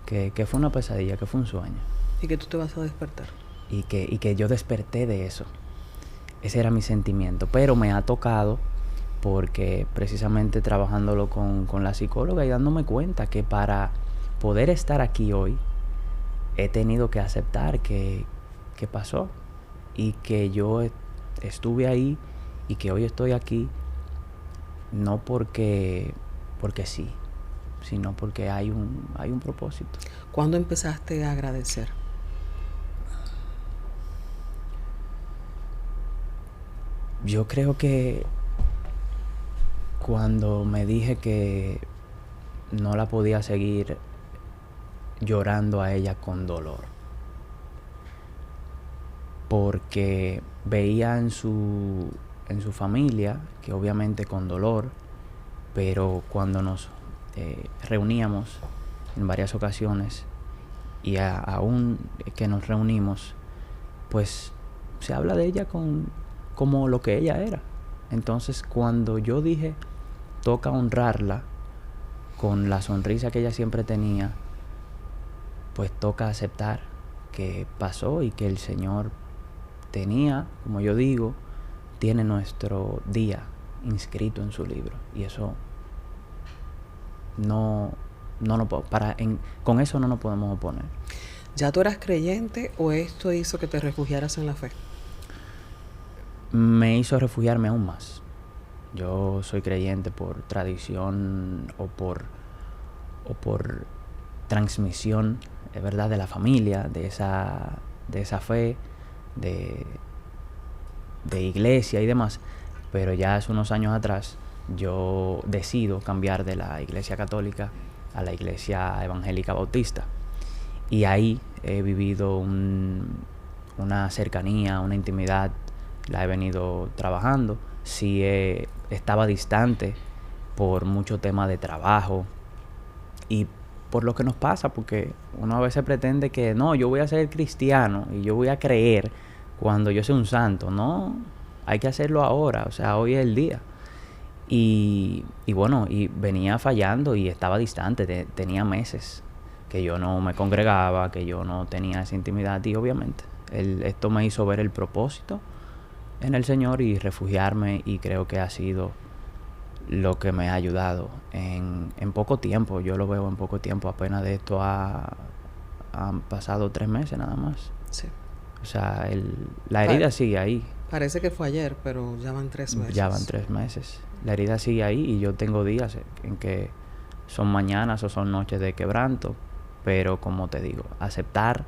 que fue una pesadilla, que fue un sueño. Y que tú te vas a despertar. Y que yo desperté de eso. Ese era mi sentimiento. Pero me ha tocado, porque precisamente trabajándolo con la psicóloga y dándome cuenta que para poder estar aquí hoy, he tenido que aceptar que pasó. Y que yo estuve ahí y que hoy estoy aquí, no porque sí, sino porque hay un propósito. ¿Cuándo empezaste a agradecer? Yo creo que cuando me dije que no la podía seguir llorando a ella con dolor, porque veía en su familia que obviamente con dolor, pero cuando nos reuníamos en varias ocasiones y aún que nos reunimos, pues se habla de ella como lo que ella era. Entonces, cuando yo dije, toca honrarla con la sonrisa que ella siempre tenía, pues toca aceptar que pasó y que el Señor tenía, como yo digo, tiene nuestro día inscrito en su libro. Y eso con eso no nos podemos oponer. ¿Ya tú eras creyente o esto hizo que te refugiaras en la fe? Me hizo refugiarme aún más. Yo soy creyente por tradición o por transmisión, es verdad, de la familia, de esa fe, de iglesia y demás. Pero ya hace unos años atrás yo decido cambiar de la iglesia católica a la iglesia evangélica bautista. Y ahí he vivido una cercanía, una intimidad. La he venido trabajando. Sí estaba distante por mucho tema de trabajo y por lo que nos pasa, porque uno a veces pretende que no, yo voy a ser cristiano y yo voy a creer cuando yo sea un santo. No, hay que hacerlo ahora, o sea, hoy es el día. Y bueno, y venía fallando y estaba distante, tenía meses que yo no me congregaba, que yo no tenía esa intimidad, y obviamente esto me hizo ver el propósito en el Señor y refugiarme, y creo que ha sido lo que me ha ayudado en poco tiempo. Yo lo veo en poco tiempo, apenas de esto han pasado 3 meses nada más. Sí. O sea, la herida sigue ahí. Parece que fue ayer, pero ya van 3 meses. Ya van 3 meses. La herida sigue ahí y yo tengo días en que son mañanas o son noches de quebranto, pero como te digo, aceptar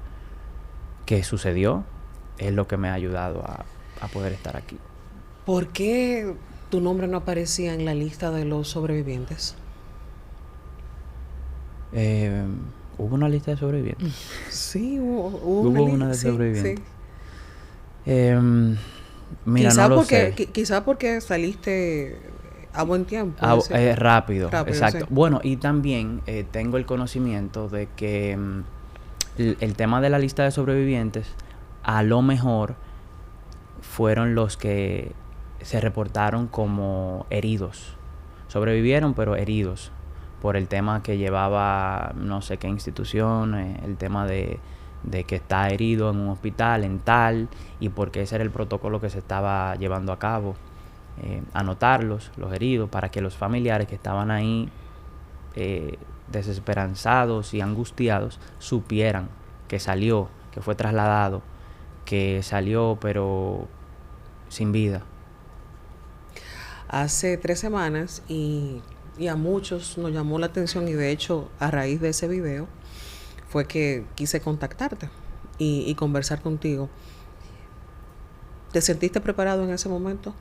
que sucedió es lo que me ha ayudado a poder estar aquí. ¿Por qué tu nombre no aparecía en la lista de los sobrevivientes? ¿Hubo una lista de sobrevivientes? Sí, hubo una de sobrevivientes. Sí. Mira, quizá no lo porque, sé. Quizá porque saliste a buen tiempo. Rápido, exacto. Sí. Bueno, y también tengo el conocimiento de que el tema de la lista de sobrevivientes, a lo mejor fueron los que se reportaron como heridos. Sobrevivieron, pero heridos, por el tema que llevaba no sé qué institución, el tema de que está herido en un hospital, en tal, y porque ese era el protocolo que se estaba llevando a cabo. Anotarlos, los heridos, para que los familiares que estaban ahí desesperanzados y angustiados supieran que salió, que fue trasladado, que salió pero sin vida. Hace 3 semanas y a muchos nos llamó la atención, y de hecho a raíz de ese video fue que quise contactarte y conversar contigo. ¿Te sentiste preparado en ese momento?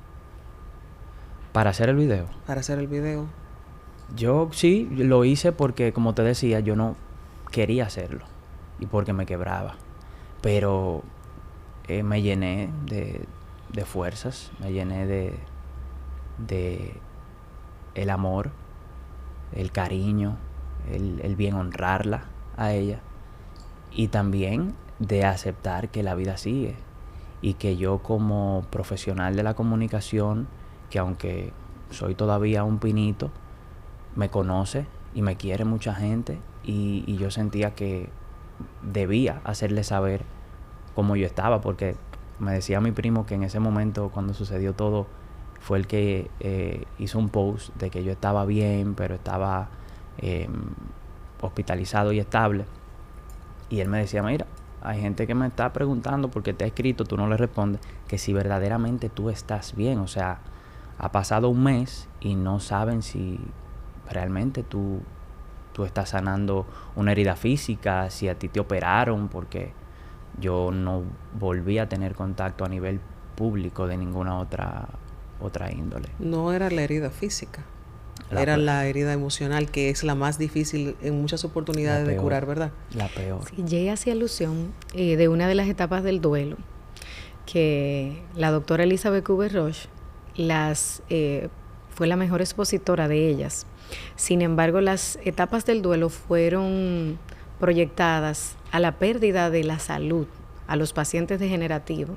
¿Para hacer el video? Para hacer el video. Yo sí, lo hice porque, como te decía, yo no quería hacerlo. Y porque me quebraba. Pero me llené de fuerzas. Me llené de el amor, el cariño, el bien honrarla a ella. Y también de aceptar que la vida sigue. Y que yo, como profesional de la comunicación, que aunque soy todavía un pinito, me conoce y me quiere mucha gente, y yo sentía que debía hacerle saber cómo yo estaba, porque me decía mi primo que en ese momento, cuando sucedió todo, fue el que hizo un post de que yo estaba bien, pero estaba hospitalizado y estable. Y él me decía, mira, hay gente que me está preguntando porque te ha escrito, tú no le respondes, que si verdaderamente tú estás bien. O sea, ha pasado un mes y no saben si realmente tú estás sanando una herida física, si a ti te operaron, porque yo no volví a tener contacto a nivel público de ninguna otra índole. No era la herida física, era la herida emocional, que es la más difícil en muchas oportunidades de curar, ¿verdad? La peor. Sí, Jay hacía alusión de una de las etapas del duelo, que la doctora Elizabeth Kubler-Ross fue la mejor expositora de ellas. Sin embargo, las etapas del duelo fueron proyectadas a la pérdida de la salud, a los pacientes degenerativos,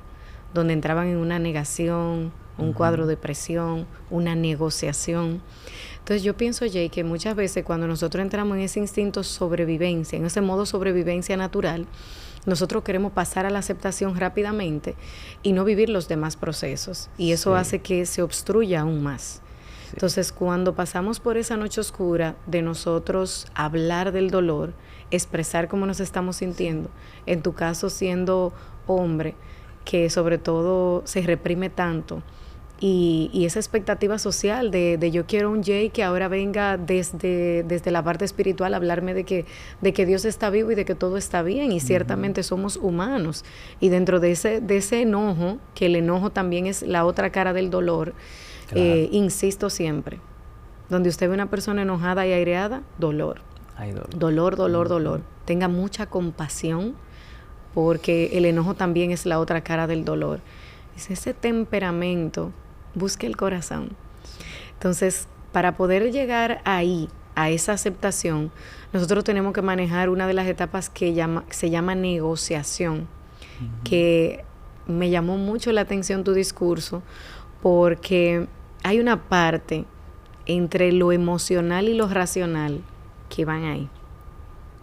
donde entraban en una negación, un cuadro de depresión, una negociación. Entonces yo pienso, Jay, que muchas veces cuando nosotros entramos en ese instinto sobrevivencia, en ese modo sobrevivencia natural, nosotros queremos pasar a la aceptación rápidamente y no vivir los demás procesos. Y eso hace que se obstruya aún más. Sí. Entonces, cuando pasamos por esa noche oscura de nosotros hablar del dolor, expresar cómo nos estamos sintiendo, en tu caso siendo hombre, que sobre todo se reprime tanto, y esa expectativa social de yo quiero un Jay que ahora venga desde la parte espiritual a hablarme de que Dios está vivo y de que todo está bien, y ciertamente somos humanos, y dentro de ese enojo, que el enojo también es la otra cara del dolor, claro. Insisto siempre, donde usted ve una persona enojada y aireada, dolor. Hay dolor. Dolor. Tenga mucha compasión, porque el enojo también es la otra cara del dolor. Es ese temperamento, busque el corazón. Entonces, para poder llegar ahí, a esa aceptación, nosotros tenemos que manejar una de las etapas que se llama negociación, que me llamó mucho la atención tu discurso, porque hay una parte entre lo emocional y lo racional que van ahí,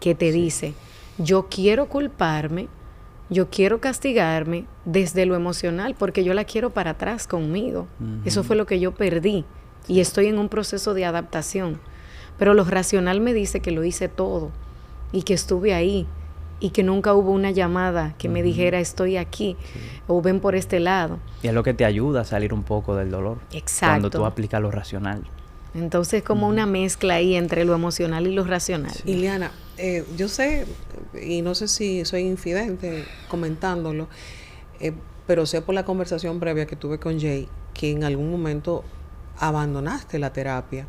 que te dice, yo quiero culparme, yo quiero castigarme desde lo emocional porque yo la quiero para atrás conmigo. Eso fue lo que yo perdí y estoy en un proceso de adaptación. Pero lo racional me dice que lo hice todo y que estuve ahí y que nunca hubo una llamada que me dijera estoy aquí o ven por este lado. Y es lo que te ayuda a salir un poco del dolor. Exacto. Cuando tú aplicas lo racional. Entonces, como una mezcla ahí entre lo emocional y lo racional. Ileana, yo sé, y no sé si soy infidente comentándolo, pero sé por la conversación previa que tuve con Jay, que en algún momento abandonaste la terapia.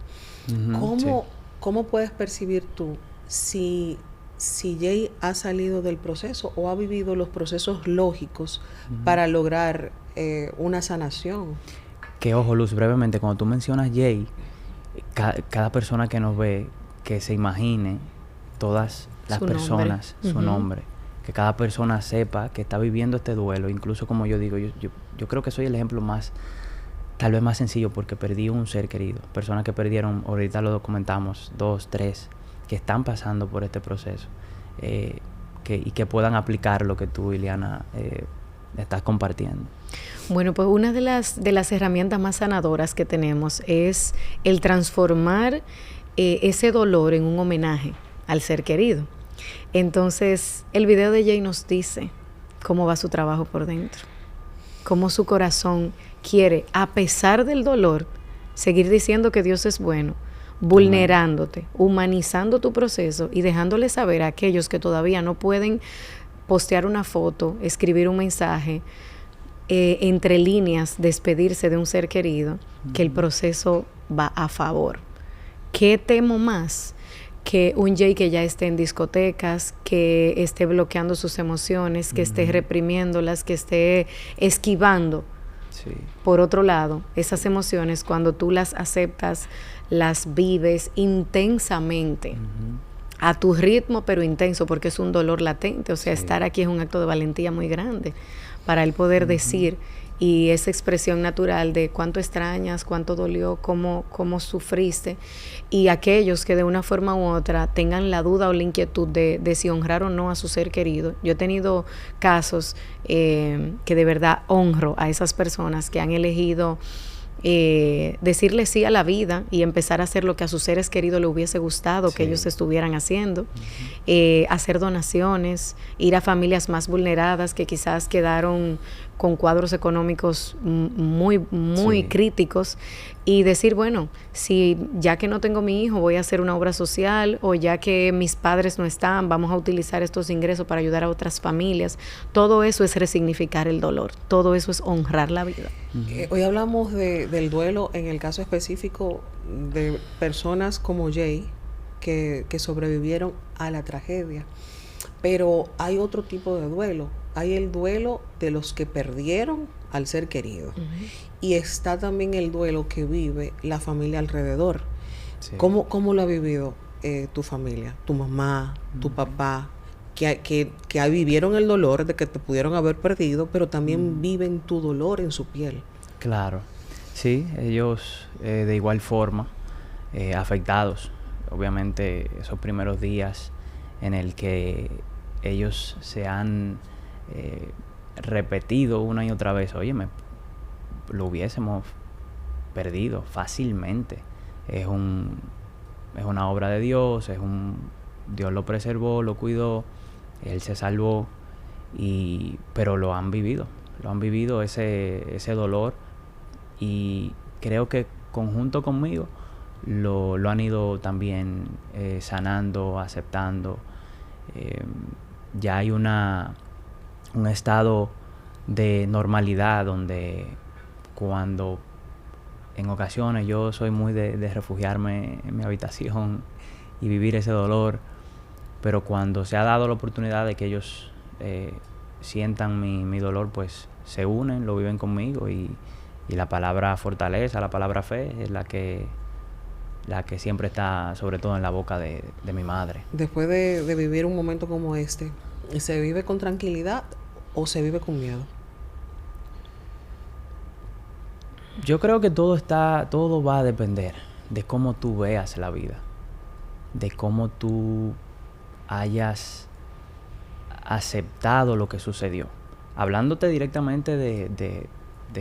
¿Cómo puedes percibir tú si Jay ha salido del proceso o ha vivido los procesos lógicos para lograr una sanación? Que ojo, Luz, brevemente, cuando tú mencionas Jay, cada persona que nos ve, que se imagine todas las personas, su nombre, que cada persona sepa que está viviendo este duelo. Incluso, como yo digo, yo creo que soy el ejemplo tal vez más sencillo, porque perdí un ser querido, personas que perdieron, ahorita lo documentamos, 2, 3, que están pasando por este proceso, y que puedan aplicar lo que tú, Ileana, estás compartiendo. Bueno, pues una de las herramientas más sanadoras que tenemos es el transformar ese dolor en un homenaje al ser querido. Entonces, el video de Jay nos dice cómo va su trabajo por dentro, cómo su corazón quiere, a pesar del dolor, seguir diciendo que Dios es bueno, vulnerándote, humanizando tu proceso y dejándole saber a aquellos que todavía no pueden postear una foto, escribir un mensaje, entre líneas, despedirse de un ser querido, que el proceso va a favor. ¿Qué temo más? Que un Jay que ya esté en discotecas, que esté bloqueando sus emociones, que esté reprimiéndolas, que esté esquivando. Sí. Por otro lado, esas emociones, cuando tú las aceptas, las vives intensamente, a tu ritmo, pero intenso, porque es un dolor latente. O sea, estar aquí es un acto de valentía muy grande para él poder decir, y esa expresión natural de cuánto extrañas, cuánto dolió, cómo sufriste, y aquellos que de una forma u otra tengan la duda o la inquietud de si honrar o no a su ser querido. Yo he tenido casos que de verdad honro a esas personas que han elegido decirle sí a la vida y empezar a hacer lo que a sus seres queridos les hubiese gustado que ellos estuvieran haciendo, hacer donaciones, ir a familias más vulneradas que quizás quedaron con cuadros económicos muy críticos, y decir, bueno, si ya que no tengo mi hijo voy a hacer una obra social, o ya que mis padres no están, vamos a utilizar estos ingresos para ayudar a otras familias. Todo eso es resignificar el dolor, todo eso es honrar la vida. Hoy hablamos del duelo en el caso específico de personas como Jay que sobrevivieron a la tragedia, pero hay otro tipo de duelo. Hay el duelo de los que perdieron al ser querido, y está también el duelo que vive la familia alrededor. Sí. ¿Cómo lo ha vivido tu familia, tu mamá, tu papá, que vivieron el dolor de que te pudieron haber perdido, pero también viven tu dolor en su piel? Claro, sí, ellos de igual forma afectados. Obviamente esos primeros días en el que ellos se han repetido una y otra vez, oye, lo hubiésemos perdido fácilmente. Es una obra de Dios, Dios lo preservó, lo cuidó, Él se salvó, pero lo han vivido ese dolor, y creo que conjunto conmigo lo han ido también sanando, aceptando. Ya hay un estado de normalidad donde cuando en ocasiones yo soy muy de refugiarme en mi habitación y vivir ese dolor, pero cuando se ha dado la oportunidad de que ellos sientan mi dolor, pues se unen, lo viven conmigo, y la palabra fortaleza, la palabra fe es la que siempre está sobre todo en la boca de mi madre. Después de vivir un momento como este, ¿se vive con tranquilidad o se vive con miedo? Yo creo que todo va a depender de cómo tú veas la vida, de cómo tú hayas aceptado lo que sucedió. Hablándote directamente de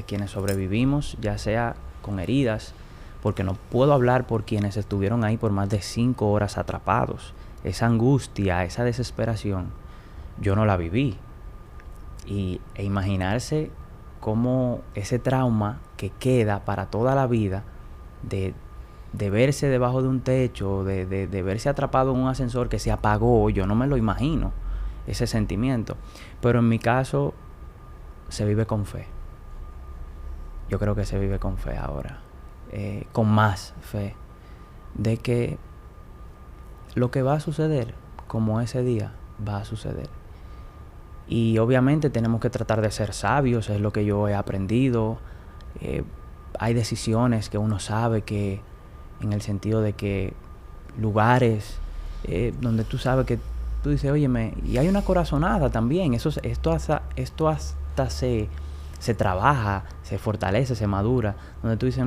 quienes sobrevivimos, ya sea con heridas, porque no puedo hablar por quienes estuvieron ahí por más de 5 horas atrapados. Esa angustia, esa desesperación, yo no la viví. E imaginarse cómo ese trauma que queda para toda la vida de verse debajo de un techo, de verse atrapado en un ascensor que se apagó, yo no me lo imagino, ese sentimiento. Pero en mi caso se vive con fe. Yo creo que se vive con fe ahora, con más fe, de que lo que va a suceder, como ese día, va a suceder. Y obviamente tenemos que tratar de ser sabios, es lo que yo he aprendido. Hay decisiones que uno sabe que, en el sentido de que lugares donde tú sabes que tú dices, óyeme, y hay una corazonada también. Esto hasta se trabaja, se fortalece, se madura, donde tú dices,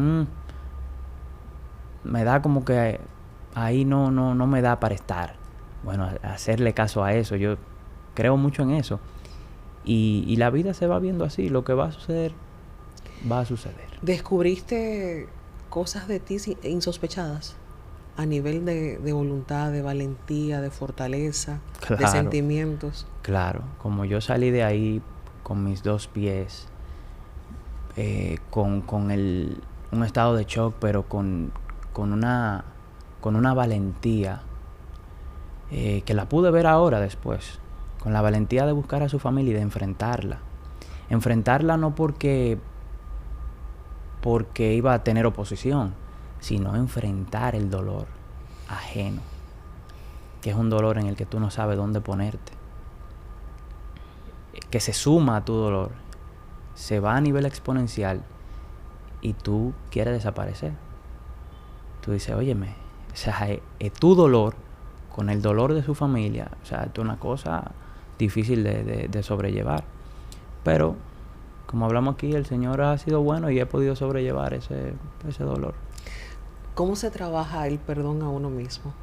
me da como que ahí no me da para estar. Bueno, hacerle caso a eso, yo creo mucho en eso. Y la vida se va viendo así, lo que va a suceder, va a suceder. ¿Descubriste cosas de ti insospechadas? A nivel de voluntad, de valentía, de fortaleza, claro, de sentimientos. Claro, como yo salí de ahí con mis 2 pies, con un estado de shock, pero con con una valentía que la pude ver ahora después, con la valentía de buscar a su familia y de enfrentarla. Enfrentarla no porque iba a tener oposición, sino enfrentar el dolor ajeno, que es un dolor en el que tú no sabes dónde ponerte, que se suma a tu dolor, se va a nivel exponencial y tú quieres desaparecer. Tú dices, óyeme, o sea, es tu dolor con el dolor de su familia, o sea, es una cosa difícil de sobrellevar. Pero, como hablamos aquí, el Señor ha sido bueno y he podido sobrellevar ese dolor. ¿Cómo se trabaja el perdón a uno mismo?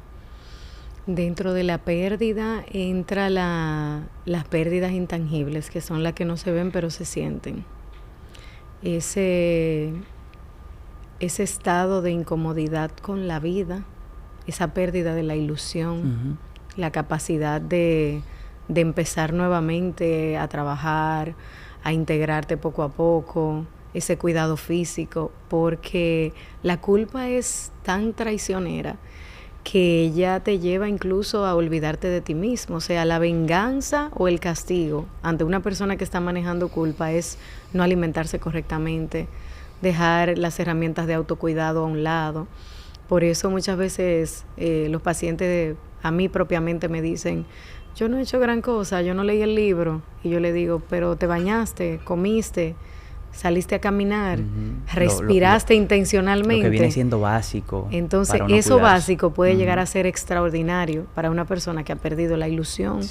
Dentro de la pérdida entra las pérdidas intangibles, que son las que no se ven pero se sienten. Ese estado de incomodidad con la vida, esa pérdida de la ilusión, la capacidad de empezar nuevamente a trabajar, a integrarte poco a poco, ese cuidado físico, porque la culpa es tan traicionera que ella te lleva incluso a olvidarte de ti mismo. O sea, la venganza o el castigo ante una persona que está manejando culpa es no alimentarse correctamente, dejar las herramientas de autocuidado a un lado. Por eso muchas veces los pacientes a mí propiamente me dicen, yo no he hecho gran cosa, yo no leí el libro. Y yo le digo, pero te bañaste, comiste, saliste a caminar, respiraste intencionalmente. Lo que viene siendo básico. Entonces, eso básico puede llegar a ser extraordinario para una persona que ha perdido la ilusión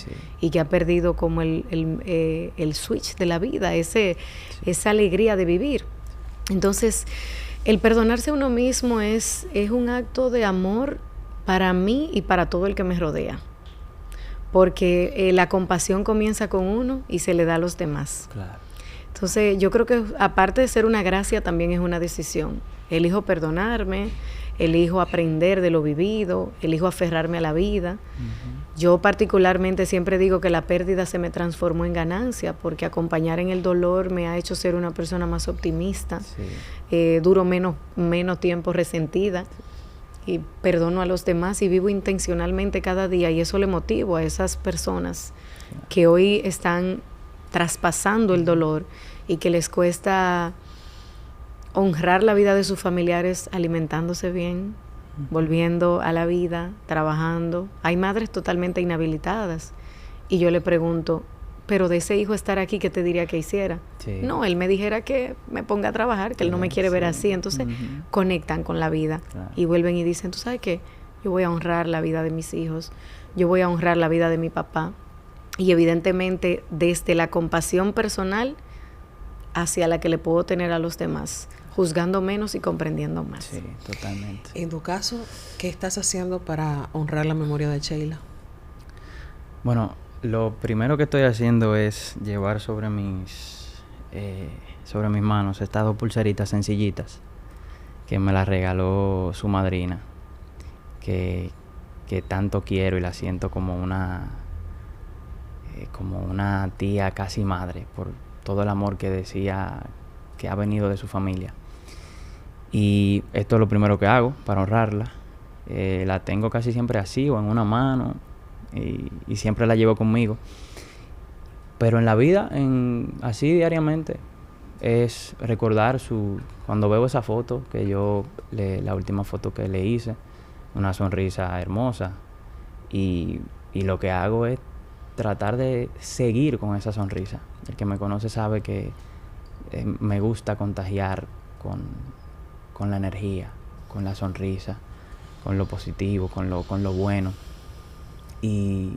y que ha perdido como el switch de la vida, esa alegría de vivir. Entonces, el perdonarse a uno mismo es un acto de amor para mí y para todo el que me rodea. Porque la compasión comienza con uno y se le da a los demás. Claro. Entonces, yo creo que aparte de ser una gracia, también es una decisión. Elijo perdonarme, elijo aprender de lo vivido, elijo aferrarme a la vida. Yo particularmente siempre digo que la pérdida se me transformó en ganancia, porque acompañar en el dolor me ha hecho ser una persona más optimista. Duro menos tiempo resentida y perdono a los demás y vivo intencionalmente cada día, y eso le motivo a esas personas que hoy están traspasando el dolor y que les cuesta honrar la vida de sus familiares alimentándose bien, volviendo a la vida, trabajando. Hay madres totalmente inhabilitadas y yo le pregunto, pero de ese hijo estar aquí, ¿qué te diría que hiciera? No, él me dijera que me ponga a trabajar, que él no me quiere ver así. Entonces conectan con la vida y vuelven y dicen, ¿tú sabes qué? Yo voy a honrar la vida de mis hijos, yo voy a honrar la vida de mi papá. Y evidentemente desde la compasión personal hacia la que le puedo tener a los demás, juzgando menos y comprendiendo más. Sí, totalmente. En tu caso, ¿qué estás haciendo para honrar la memoria de Sheila? Bueno, lo primero que estoy haciendo es llevar sobre mis manos estas 2 pulseritas sencillitas que me las regaló su madrina, que tanto quiero y la siento como una tía casi madre, por todo el amor que decía que ha venido de su familia. Y esto es lo primero que hago para honrarla. La tengo casi siempre así o en una mano y siempre la llevo conmigo. Pero en la vida, así diariamente, es recordar cuando veo esa foto, la última foto que le hice, una sonrisa hermosa, y lo que hago es tratar de seguir con esa sonrisa. El que me conoce sabe que me gusta contagiar con la energía, con la sonrisa, con lo positivo, con lo bueno. Y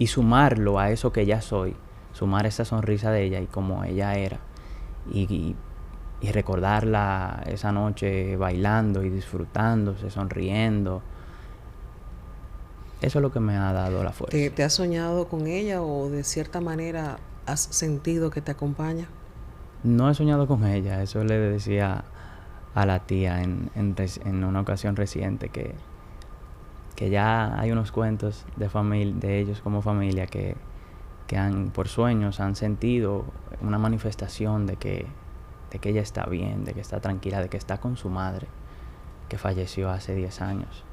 sumarlo a eso que ya soy, sumar esa sonrisa de ella y como ella era. Y recordarla esa noche bailando y disfrutándose, sonriendo. Eso es lo que me ha dado la fuerza. ¿Te has soñado con ella o de cierta manera has sentido que te acompaña? No he soñado con ella. Eso le decía a la tía en una ocasión reciente, que ya hay unos cuentos de ellos como familia que por sueños han sentido una manifestación de que ella está bien, de que está tranquila, de que está con su madre, que falleció hace 10 años.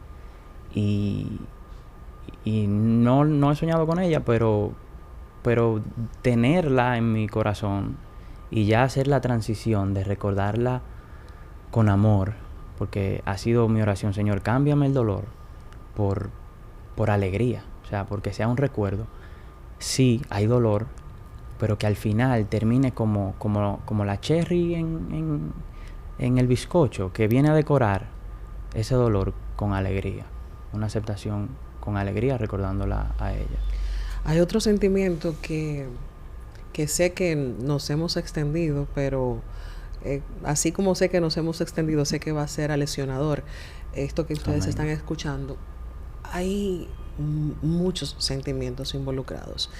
Y, y no he soñado con ella, pero tenerla en mi corazón y ya hacer la transición de recordarla con amor, porque ha sido mi oración: Señor, cámbiame el dolor por alegría, o sea, porque sea un recuerdo. Sí, hay dolor, pero que al final termine como la cherry en el bizcocho, que viene a decorar ese dolor con alegría, una aceptación con alegría, recordándola a ella. Hay otro sentimiento que sé que nos hemos extendido, pero así como sé que nos hemos extendido, sé que va a ser lesionador esto que ustedes Amén. están escuchando. Hay muchos sentimientos involucrados.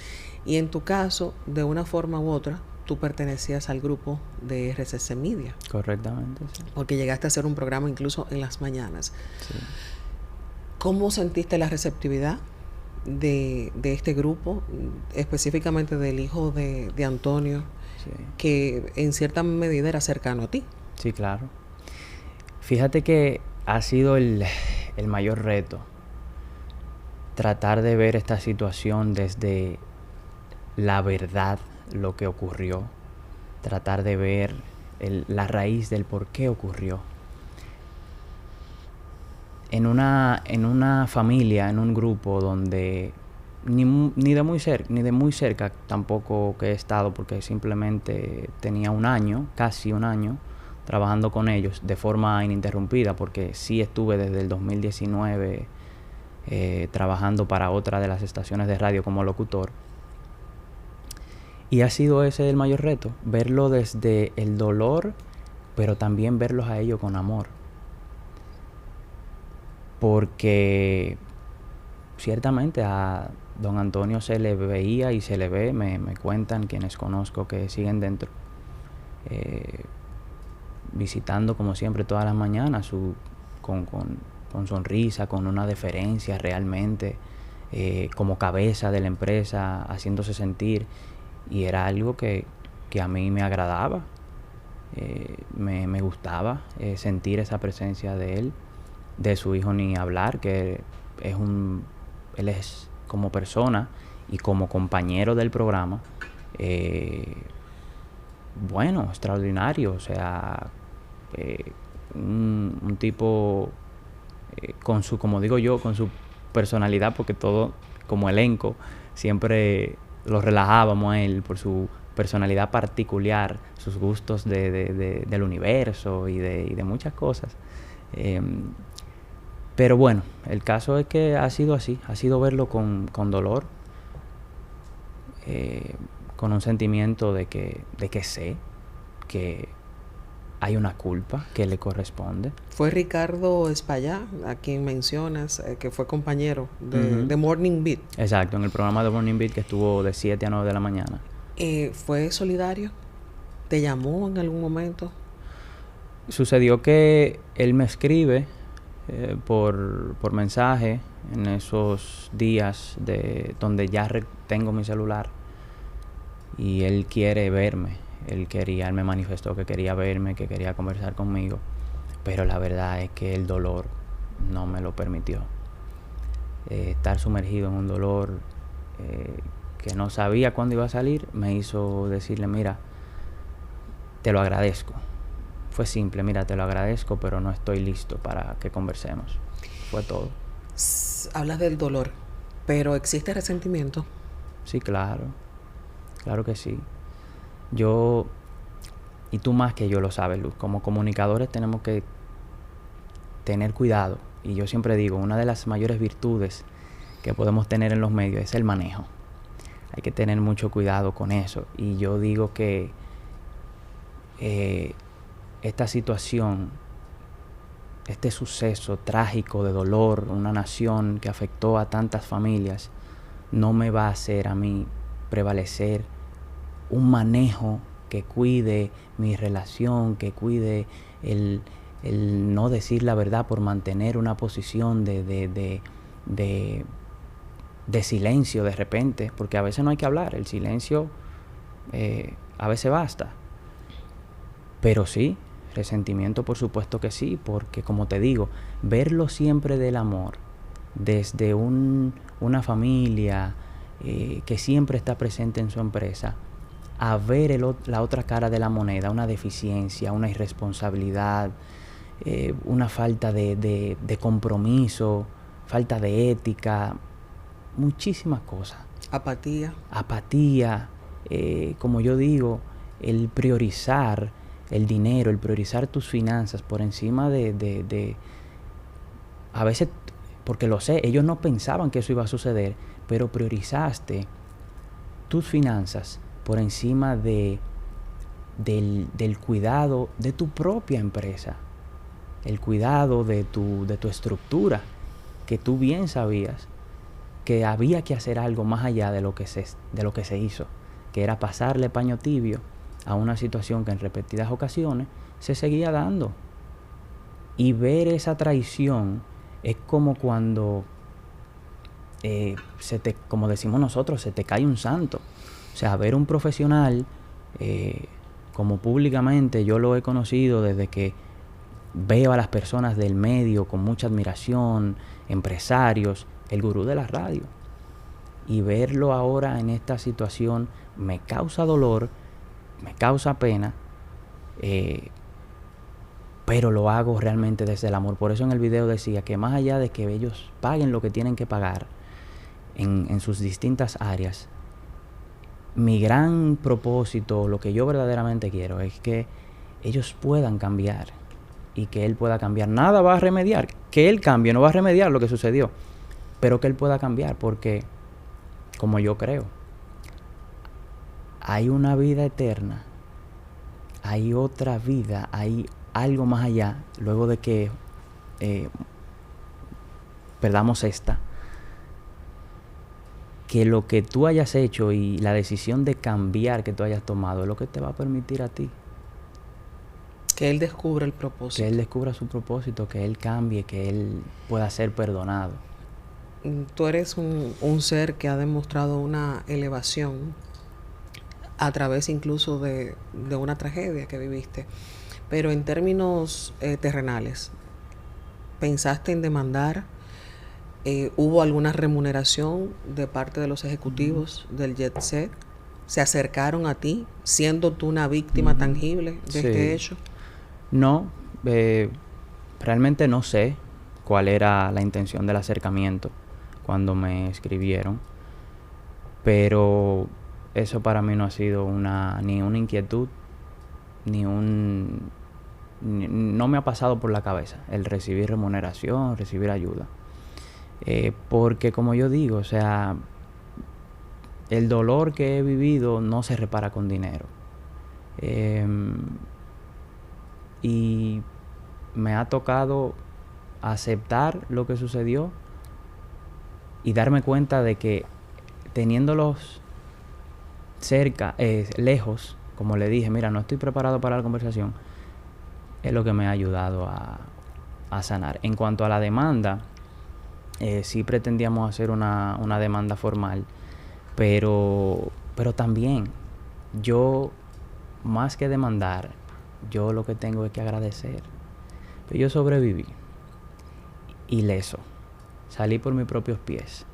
Y en tu caso, de una forma u otra, tú pertenecías al grupo de RCC Media. Correctamente, sí. Porque llegaste a hacer un programa incluso en las mañanas. Sí. ¿Cómo sentiste la receptividad de este grupo, específicamente del hijo de Antonio, Sí. que en cierta medida era cercano a ti? Sí, claro. Fíjate que ha sido el mayor reto tratar de ver esta situación desde la verdad, lo que ocurrió, tratar de ver la raíz del por qué ocurrió. En una familia, en un grupo donde ni de muy cerca tampoco que he estado, porque simplemente tenía casi un año, trabajando con ellos de forma ininterrumpida, porque sí estuve desde el 2019 trabajando para otra de las estaciones de radio como locutor. Y ha sido ese el mayor reto, verlo desde el dolor, pero también verlos a ellos con amor. Porque ciertamente a don Antonio se le veía y se le ve, me cuentan quienes conozco que siguen dentro, visitando como siempre todas las mañanas, con sonrisa, con una deferencia realmente, como cabeza de la empresa, haciéndose sentir. Y era algo que a mí me agradaba, me gustaba sentir esa presencia de él. De su hijo ni hablar, que él es como persona y como compañero del programa, bueno, extraordinario, o sea, un tipo con su, como digo yo, con su personalidad, porque todo como elenco siempre lo relajábamos a él por su personalidad particular, sus gustos del universo y de muchas cosas. Pero bueno, el caso es que ha sido así, ha sido verlo con dolor, con un sentimiento de que sé que hay una culpa que le corresponde. Fue Ricardo Espallá, a quien mencionas, que fue compañero de Morning Beat. Exacto, en el programa de Morning Beat, que estuvo de 7 a 9 de la mañana. ¿Fue solidario? ¿Te llamó en algún momento? Sucedió que él me escribe por mensaje en esos días donde ya tengo mi celular, y él quiere verme. Él me manifestó que quería verme, que quería conversar conmigo, pero la verdad es que el dolor no me lo permitió. Estar sumergido en un dolor que no sabía cuándo iba a salir me hizo decirle: mira, te lo agradezco. Fue simple: mira, te lo agradezco, pero no estoy listo para que conversemos. Fue todo. Hablas del dolor, pero ¿existe resentimiento? Sí, claro. Claro que sí. Yo, y tú más que yo lo sabes, Luz, como comunicadores tenemos que tener cuidado. Y yo siempre digo, una de las mayores virtudes que podemos tener en los medios es el manejo. Hay que tener mucho cuidado con eso. Y yo digo que esta situación, este suceso trágico de dolor, una nación que afectó a tantas familias, no me va a hacer a mí prevalecer un manejo que cuide mi relación, que cuide el no decir la verdad por mantener una posición de silencio de repente, porque a veces no hay que hablar, el silencio a veces basta. Pero sí, resentimiento por supuesto que sí, porque como te digo, verlo siempre del amor desde una familia que siempre está presente en su empresa, a ver la otra cara de la moneda, una deficiencia, una irresponsabilidad, una falta de compromiso, falta de ética, muchísimas cosas. Apatía. Como yo digo, el priorizar el dinero, el priorizar tus finanzas por encima de a veces, porque lo sé, ellos no pensaban que eso iba a suceder, pero priorizaste tus finanzas por encima del cuidado de tu propia empresa, el cuidado de tu estructura, que tú bien sabías que había que hacer algo más allá de lo que se hizo, que era pasarle paño tibio a una situación que en repetidas ocasiones se seguía dando. Y ver esa traición es como cuando, como decimos nosotros, se te cae un santo. O sea, ver un profesional, como públicamente yo lo he conocido desde que veo a las personas del medio con mucha admiración, empresarios, el gurú de la radio. Y verlo ahora en esta situación me causa dolor, me causa pena, pero lo hago realmente desde el amor. Por eso en el video decía que más allá de que ellos paguen lo que tienen que pagar en sus distintas áreas, mi gran propósito, lo que yo verdaderamente quiero es que ellos puedan cambiar y que él pueda cambiar. Nada va a remediar, que él cambie, no va a remediar lo que sucedió, pero que él pueda cambiar, porque como yo creo, hay una vida eterna, hay otra vida, hay algo más allá, luego de que perdamos esta, que lo que tú hayas hecho y la decisión de cambiar que tú hayas tomado es lo que te va a permitir a ti. Que él descubra el propósito. Que él descubra su propósito, que él cambie, que él pueda ser perdonado. Tú eres un ser que ha demostrado una elevación a través incluso de una tragedia que viviste. Pero en términos terrenales, ¿pensaste en demandar? ¿Hubo alguna remuneración de parte de los ejecutivos del Jet Set? ¿Se acercaron a ti siendo tú una víctima tangible de este hecho? No, realmente no sé cuál era la intención del acercamiento cuando me escribieron, pero eso para mí no ha sido ni una inquietud, no me ha pasado por la cabeza el recibir remuneración, recibir ayuda. Porque como yo digo, o sea, el dolor que he vivido no se repara con dinero. Y me ha tocado aceptar lo que sucedió y darme cuenta de que teniéndolos cerca, lejos, como le dije, mira, no estoy preparado para la conversación, es lo que me ha ayudado a sanar. En cuanto a la demanda, sí pretendíamos hacer una demanda formal, pero también yo, más que demandar, yo lo que tengo es que agradecer. Pero yo sobreviví ileso, salí por mis propios pies.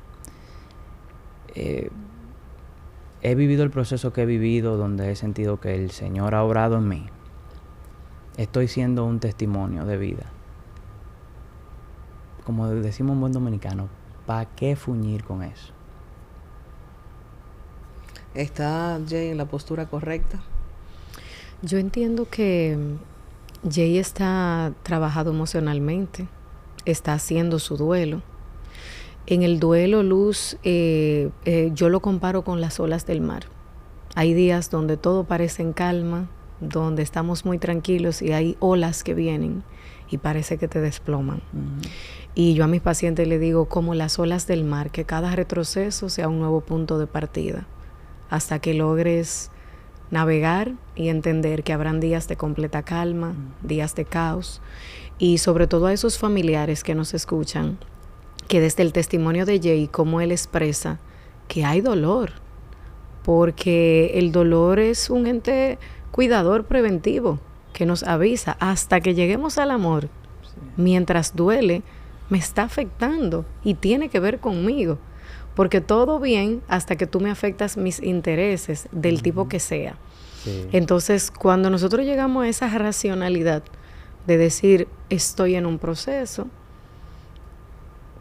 He vivido el proceso que he vivido, donde he sentido que el Señor ha obrado en mí. Estoy siendo un testimonio de vida. Como decimos en buen dominicano, ¿para qué fuñir con eso? ¿Está Jay en la postura correcta? Yo entiendo que Jay está trabajado emocionalmente, está haciendo su duelo. En el duelo, Luz, yo lo comparo con las olas del mar. Hay días donde todo parece en calma, donde estamos muy tranquilos y hay olas que vienen y parece que te desploman. Y yo a mis pacientes les digo, como las olas del mar, que cada retroceso sea un nuevo punto de partida, hasta que logres navegar y entender que habrán días de completa calma, días de caos, y sobre todo a esos familiares que nos escuchan, que desde el testimonio de Jay, cómo él expresa que hay dolor, porque el dolor es un ente cuidador preventivo que nos avisa hasta que lleguemos al amor. Sí. Mientras duele, me está afectando y tiene que ver conmigo. Porque todo bien hasta que tú me afectas mis intereses del tipo que sea. Sí. Entonces, cuando nosotros llegamos a esa racionalidad de decir, estoy en un proceso,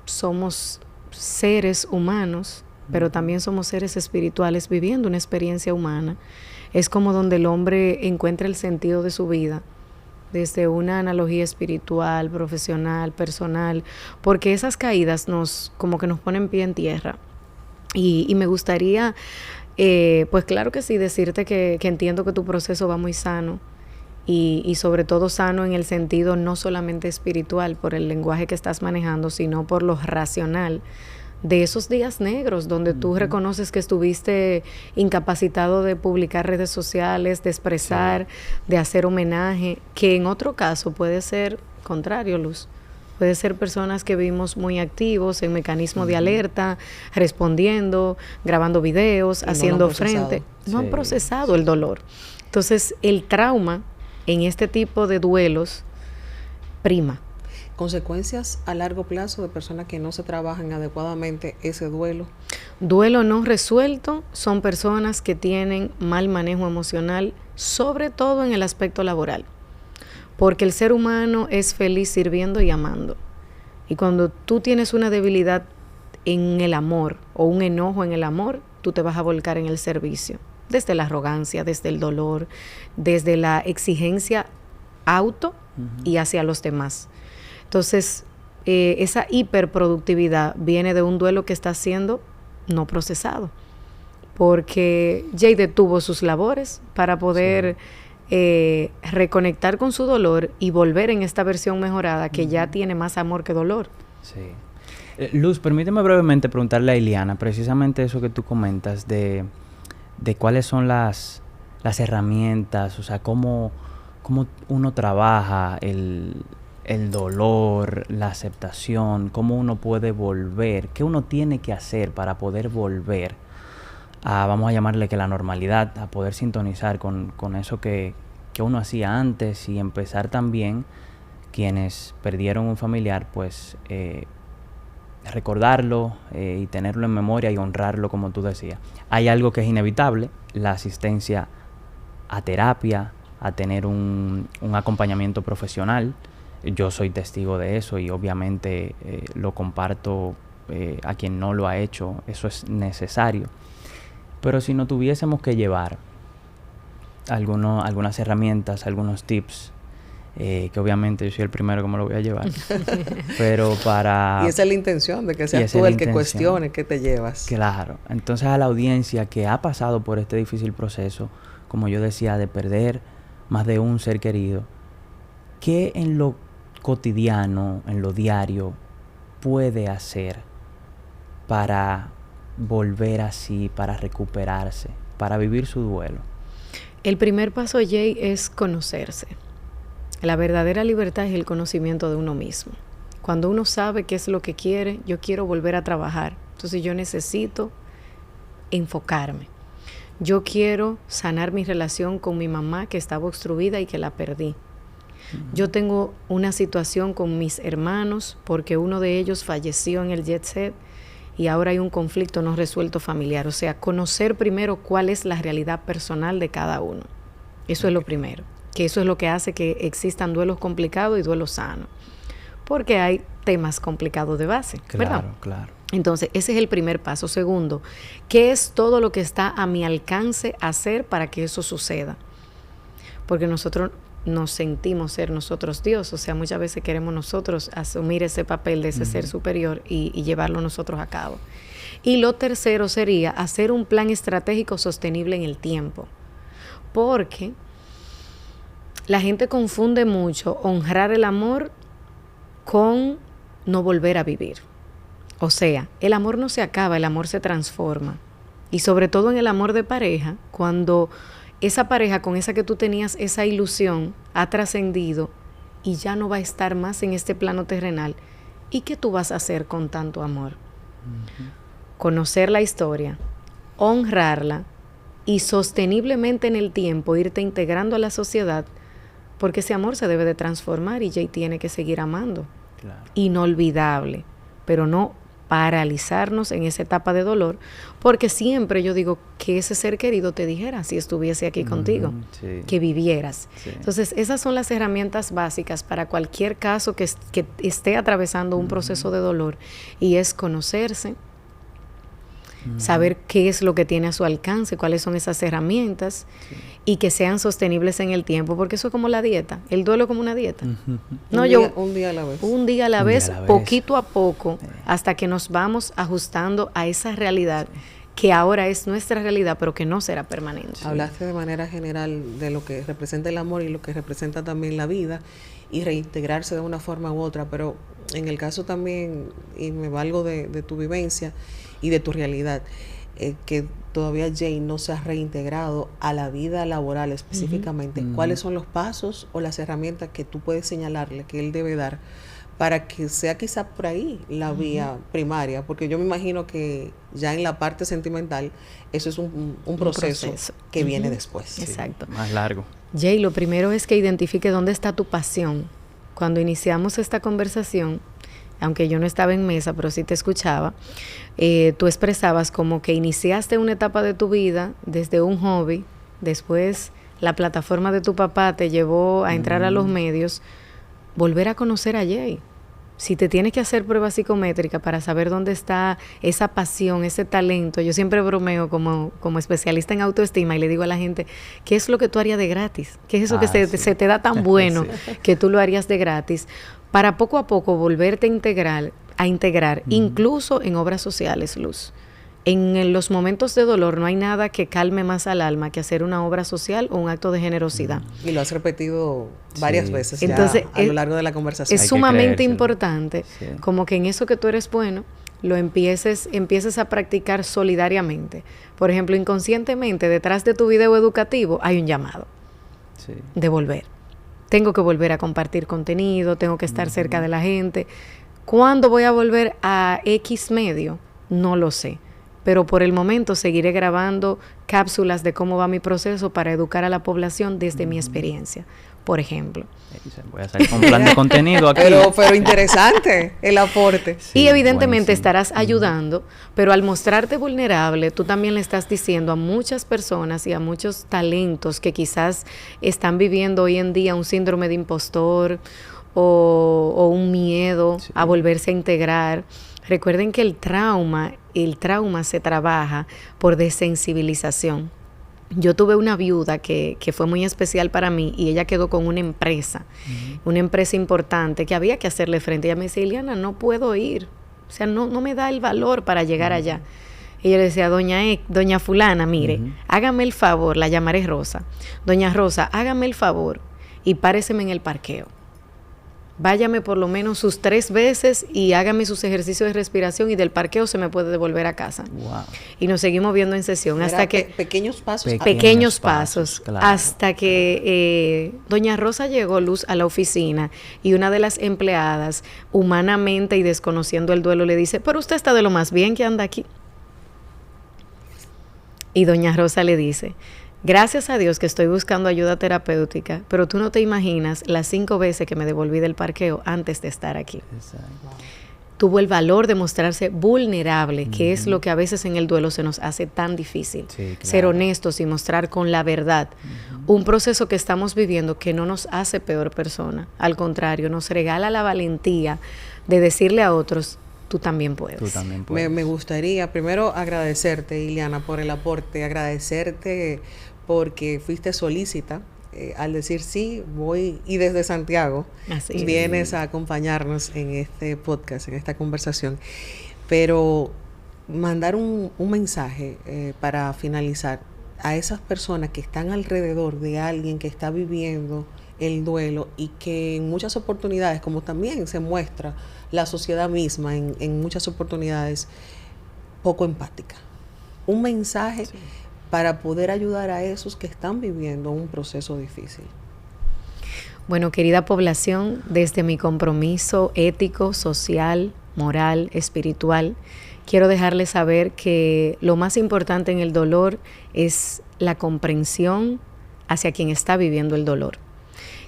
somos seres humanos, pero también somos seres espirituales viviendo una experiencia humana, es como donde el hombre encuentra el sentido de su vida, desde una analogía espiritual, profesional, personal, porque esas caídas como que nos ponen pie en tierra. Y me gustaría, pues claro que sí, decirte que entiendo que tu proceso va muy sano y sobre todo sano en el sentido no solamente espiritual por el lenguaje que estás manejando, sino por lo racional de esos días negros donde tú reconoces que estuviste incapacitado de publicar redes sociales, de expresar, de hacer homenaje, que en otro caso puede ser contrario, Luz. Puede ser personas que vimos muy activos en mecanismo de alerta, respondiendo, grabando videos, haciendo frente. No han procesado el dolor. Entonces, el trauma en este tipo de duelos prima. ¿Consecuencias a largo plazo de personas que no se trabajan adecuadamente ese duelo? Duelo no resuelto son personas que tienen mal manejo emocional, sobre todo en el aspecto laboral. Porque el ser humano es feliz sirviendo y amando. Y cuando tú tienes una debilidad en el amor o un enojo en el amor, tú te vas a volcar en el servicio. Desde la arrogancia, desde el dolor, desde la exigencia auto y hacia los demás. Entonces, esa hiperproductividad viene de un duelo que está siendo no procesado. Porque Jay detuvo sus labores para poder reconectar con su dolor y volver en esta versión mejorada que ya tiene más amor que dolor. Sí. Luz, permíteme brevemente preguntarle a Iliana precisamente eso que tú comentas de cuáles son las herramientas, o sea, cómo uno trabaja el dolor, la aceptación, cómo uno puede volver, qué uno tiene que hacer para poder volver a, vamos a llamarle que la normalidad, a poder sintonizar con eso que uno hacía antes y empezar también, quienes perdieron un familiar, pues recordarlo y tenerlo en memoria y honrarlo como tú decías. Hay algo que es inevitable, la asistencia a terapia, a tener un acompañamiento profesional. Yo soy testigo de eso y obviamente lo comparto a quien no lo ha hecho, eso es necesario. Pero si no tuviésemos que llevar algunas herramientas, algunos tips, que obviamente yo soy el primero que me lo voy a llevar, pero para... Y esa es la intención, de que seas tú el que cuestione qué te llevas. Claro. Entonces a la audiencia que ha pasado por este difícil proceso, como yo decía, de perder más de un ser querido, ¿qué en lo cotidiano, en lo diario, puede hacer para volver así, para recuperarse, para vivir su duelo? El primer paso, Jay, es conocerse. La verdadera libertad es el conocimiento de uno mismo. Cuando uno sabe qué es lo que quiere, yo quiero volver a trabajar. Entonces yo necesito enfocarme. Yo quiero sanar mi relación con mi mamá que estaba obstruida y que la perdí. Yo tengo una situación con mis hermanos porque uno de ellos falleció en el jet set y ahora hay un conflicto no resuelto familiar. O sea, conocer primero cuál es la realidad personal de cada uno. Eso es lo primero. Que eso es lo que hace que existan duelos complicados y duelos sanos. Porque hay temas complicados de base, ¿verdad? Claro. Entonces, ese es el primer paso. Segundo, ¿qué es todo lo que está a mi alcance hacer para que eso suceda? Porque nosotros nos sentimos ser nosotros Dios, o sea, muchas veces queremos nosotros asumir ese papel de ese ser superior y llevarlo nosotros a cabo. Y lo tercero sería hacer un plan estratégico sostenible en el tiempo, porque la gente confunde mucho honrar el amor con no volver a vivir. O sea, el amor no se acaba, el amor se transforma. Y sobre todo en el amor de pareja, cuando esa pareja con esa que tú tenías esa ilusión ha trascendido y ya no va a estar más en este plano terrenal. ¿Y qué tú vas a hacer con tanto amor? Conocer la historia, honrarla y sosteniblemente en el tiempo irte integrando a la sociedad, porque ese amor se debe de transformar y Jay tiene que seguir amando. inolvidable, pero no paralizarnos en esa etapa de dolor, porque siempre yo digo que ese ser querido te dijera si estuviese aquí contigo, que vivieras. Entonces, esas son las herramientas básicas para cualquier caso que esté atravesando un proceso de dolor, y es conocerse, saber qué es lo que tiene a su alcance, cuáles son esas herramientas, y que sean sostenibles en el tiempo, porque eso es como la dieta, el duelo como una dieta. No, un día a la vez. Un día a la vez, poquito a poco, hasta que nos vamos ajustando a esa realidad que ahora es nuestra realidad, pero que no será permanente. Hablaste de manera general de lo que representa el amor y lo que representa también la vida, y reintegrarse de una forma u otra, pero en el caso también, y me valgo de tu vivencia y de tu realidad, que todavía Jay no se ha reintegrado a la vida laboral específicamente. ¿Cuáles son los pasos o las herramientas que tú puedes señalarle que él debe dar para que sea quizá por ahí la vía primaria? Porque yo me imagino que ya en la parte sentimental eso es un proceso que viene después. Exacto. Más largo. Jay, lo primero es que identifique dónde está tu pasión. Cuando iniciamos esta conversación, aunque yo no estaba en mesa, pero sí te escuchaba, tú expresabas como que iniciaste una etapa de tu vida desde un hobby, después la plataforma de tu papá te llevó a entrar a los medios, volver a conocer a Jay. Si te tienes que hacer pruebas psicométricas para saber dónde está esa pasión, ese talento, yo siempre bromeo como especialista en autoestima y le digo a la gente, ¿qué es lo que tú harías de gratis? ¿Qué es eso que se te da tan bueno que tú lo harías de gratis? Para poco a poco volverte a integrar, incluso en obras sociales, Luz. En los momentos de dolor no hay nada que calme más al alma que hacer una obra social o un acto de generosidad. Y lo has repetido varias veces. Entonces, ya a lo largo de la conversación. Es sumamente importante, como que en eso que tú eres bueno, lo empieces a practicar solidariamente. Por ejemplo, inconscientemente, detrás de tu video educativo hay un llamado de volver. Tengo que volver a compartir contenido, tengo que estar cerca de la gente. ¿Cuándo voy a volver a X medio? No lo sé. Pero por el momento seguiré grabando cápsulas de cómo va mi proceso para educar a la población desde mi experiencia, por ejemplo. Voy a salir con plan de contenido aquí. Pero interesante el aporte. Y evidentemente estarás ayudando, pero al mostrarte vulnerable, tú también le estás diciendo a muchas personas y a muchos talentos que quizás están viviendo hoy en día un síndrome de impostor o un miedo a volverse a integrar. Recuerden que el trauma se trabaja por desensibilización. Yo tuve una viuda que fue muy especial para mí y ella quedó con una empresa importante que había que hacerle frente. Ella me decía, Ileana, no puedo ir. O sea, no me da el valor para llegar allá. Y yo le decía, doña fulana, mire, hágame el favor, la llamaré Rosa. Doña Rosa, hágame el favor y páreseme en el parqueo. Váyame por lo menos sus 3 veces y hágame sus ejercicios de respiración y del parqueo se me puede devolver a casa. Wow. Y nos seguimos viendo en sesión hasta que... Pequeños pasos. Pequeños pasos. Claro. Hasta que doña Rosa llegó, Luz, a la oficina y una de las empleadas, humanamente y desconociendo el duelo, le dice, pero usted está de lo más bien que anda aquí. Y doña Rosa le dice, gracias a Dios que estoy buscando ayuda terapéutica, pero tú no te imaginas las 5 veces que me devolví del parqueo antes de estar aquí. Exacto. Tuvo el valor de mostrarse vulnerable, que es lo que a veces en el duelo se nos hace tan difícil. Sí, claro. Ser honestos y mostrar con la verdad. Un proceso que estamos viviendo que no nos hace peor persona. Al contrario, nos regala la valentía de decirle a otros, tú también puedes. Tú también puedes. Me gustaría primero agradecerte, Ileana, por el aporte, agradecerte porque fuiste solícita al decir sí, voy, y desde Santiago vienes a acompañarnos en este podcast, en esta conversación. Pero mandar un mensaje para finalizar a esas personas que están alrededor de alguien que está viviendo el duelo y que en muchas oportunidades, como también se muestra la sociedad misma en muchas oportunidades, poco empática. Un mensaje para poder ayudar a esos que están viviendo un proceso difícil. Bueno, querida población, desde mi compromiso ético, social, moral, espiritual, quiero dejarles saber que lo más importante en el dolor es la comprensión hacia quien está viviendo el dolor.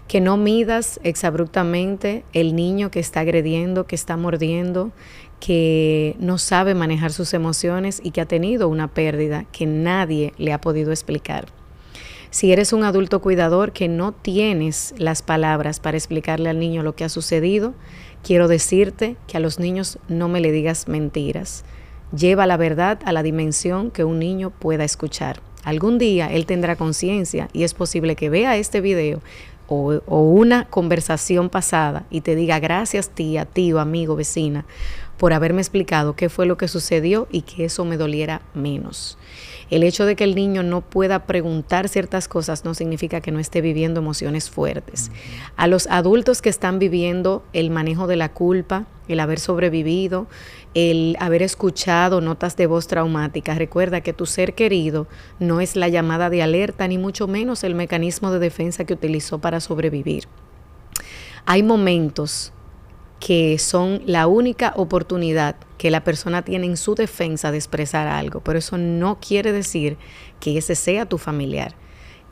Que no midas exabruptamente el niño que está agrediendo, que está mordiendo, que no sabe manejar sus emociones y que ha tenido una pérdida que nadie le ha podido explicar. Si eres un adulto cuidador que no tienes las palabras para explicarle al niño lo que ha sucedido, quiero decirte que a los niños no me le digas mentiras. Lleva la verdad a la dimensión que un niño pueda escuchar. Algún día él tendrá conciencia y es posible que vea este video o una conversación pasada y te diga gracias tía, tío, amigo, vecina, por haberme explicado qué fue lo que sucedió y que eso me doliera menos. El hecho de que el niño no pueda preguntar ciertas cosas no significa que no esté viviendo emociones fuertes. A los adultos que están viviendo el manejo de la culpa, el haber sobrevivido, el haber escuchado notas de voz traumáticas, recuerda que tu ser querido no es la llamada de alerta, ni mucho menos el mecanismo de defensa que utilizó para sobrevivir. Hay momentos que son la única oportunidad que la persona tiene en su defensa de expresar algo, pero eso no quiere decir que ese sea tu familiar.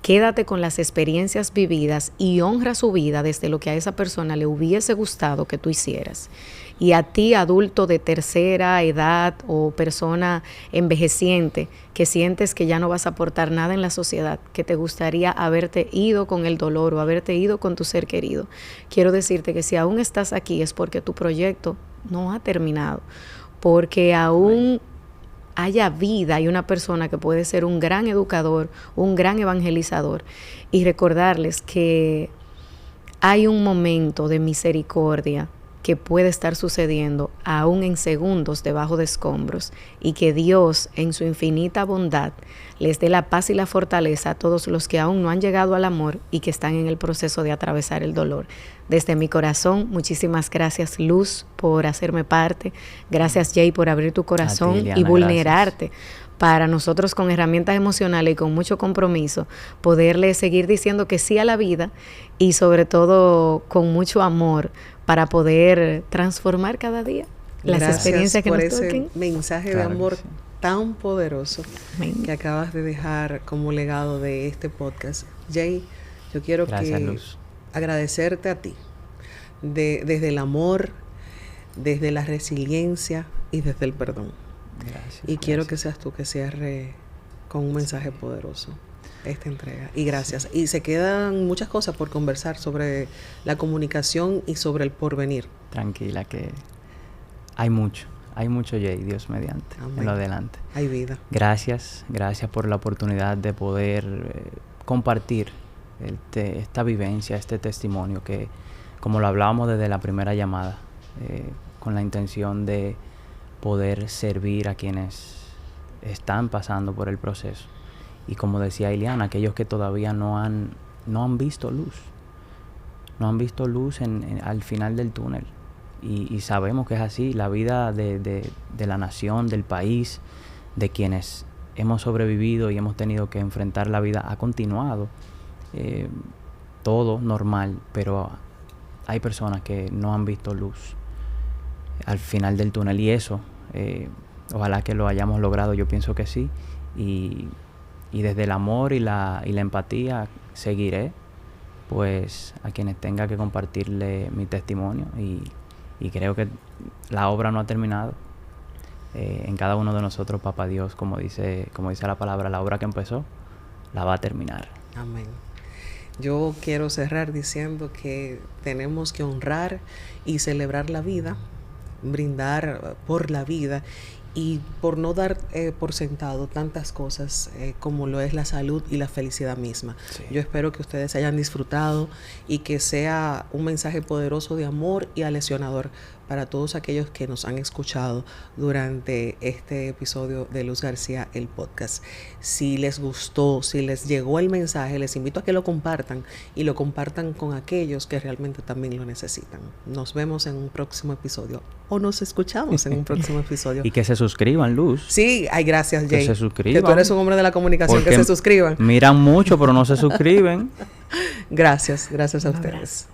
Quédate con las experiencias vividas y honra su vida desde lo que a esa persona le hubiese gustado que tú hicieras. Y a ti, adulto de tercera edad o persona envejeciente, que sientes que ya no vas a aportar nada en la sociedad, que te gustaría haberte ido con el dolor o haberte ido con tu ser querido, quiero decirte que si aún estás aquí es porque tu proyecto no ha terminado, porque aún haya vida, hay una persona que puede ser un gran educador, un gran evangelizador, y recordarles que hay un momento de misericordia que puede estar sucediendo aún en segundos debajo de escombros, y que Dios en su infinita bondad les dé la paz y la fortaleza a todos los que aún no han llegado al amor y que están en el proceso de atravesar el dolor. Desde mi corazón, muchísimas gracias Luz por hacerme parte, gracias Jay por abrir tu corazón ti, Liliana, y vulnerarte. Gracias. Para nosotros con herramientas emocionales y con mucho compromiso, poderle seguir diciendo que sí a la vida y sobre todo con mucho amor para poder transformar cada día las experiencias que nos toquen. Gracias por ese mensaje de amor tan poderoso que acabas de dejar como legado de este podcast. Jay, yo quiero agradecerte a ti desde el amor, desde la resiliencia y desde el perdón. Gracias. Quiero que seas tú que cierre con un mensaje poderoso esta entrega. Y gracias. Y se quedan muchas cosas por conversar sobre la comunicación y sobre el porvenir. Tranquila, que hay mucho, Jay, Dios mediante. Amén. En lo adelante. Hay vida. Gracias por la oportunidad de poder compartir esta vivencia, este testimonio que, como lo hablábamos desde la primera llamada, con la intención de poder servir a quienes están pasando por el proceso. Y como decía Ileana, aquellos que todavía no han visto luz. No han visto luz al final del túnel. Y sabemos que es así. La vida de la nación, del país, de quienes hemos sobrevivido y hemos tenido que enfrentar la vida, ha continuado. Todo normal, pero hay personas que no han visto luz al final del túnel. Y eso, ojalá que lo hayamos logrado. Yo pienso que sí. Y desde el amor y la empatía seguiré pues a quienes tenga que compartirle mi testimonio, y creo que la obra no ha terminado. En cada uno de nosotros, Papá Dios, como dice la palabra, la obra que empezó la va a terminar. Amén. Yo quiero cerrar diciendo que tenemos que honrar y celebrar la vida, brindar por la vida y por no dar por sentado tantas cosas como lo es la salud y la felicidad misma. Sí. Yo espero que ustedes hayan disfrutado y que sea un mensaje poderoso de amor y aleccionador para todos aquellos que nos han escuchado durante este episodio de Luz García, el podcast. Si les gustó, si les llegó el mensaje, les invito a que lo compartan y lo compartan con aquellos que realmente también lo necesitan. Nos vemos en un próximo episodio, o nos escuchamos en un próximo episodio. Y que se suscriban, Luz. Sí, ay, gracias, Jay. Que se suscriban. Que tú eres un hombre de la comunicación, porque que se suscriban. Miran mucho, pero no se suscriben. Gracias a ustedes.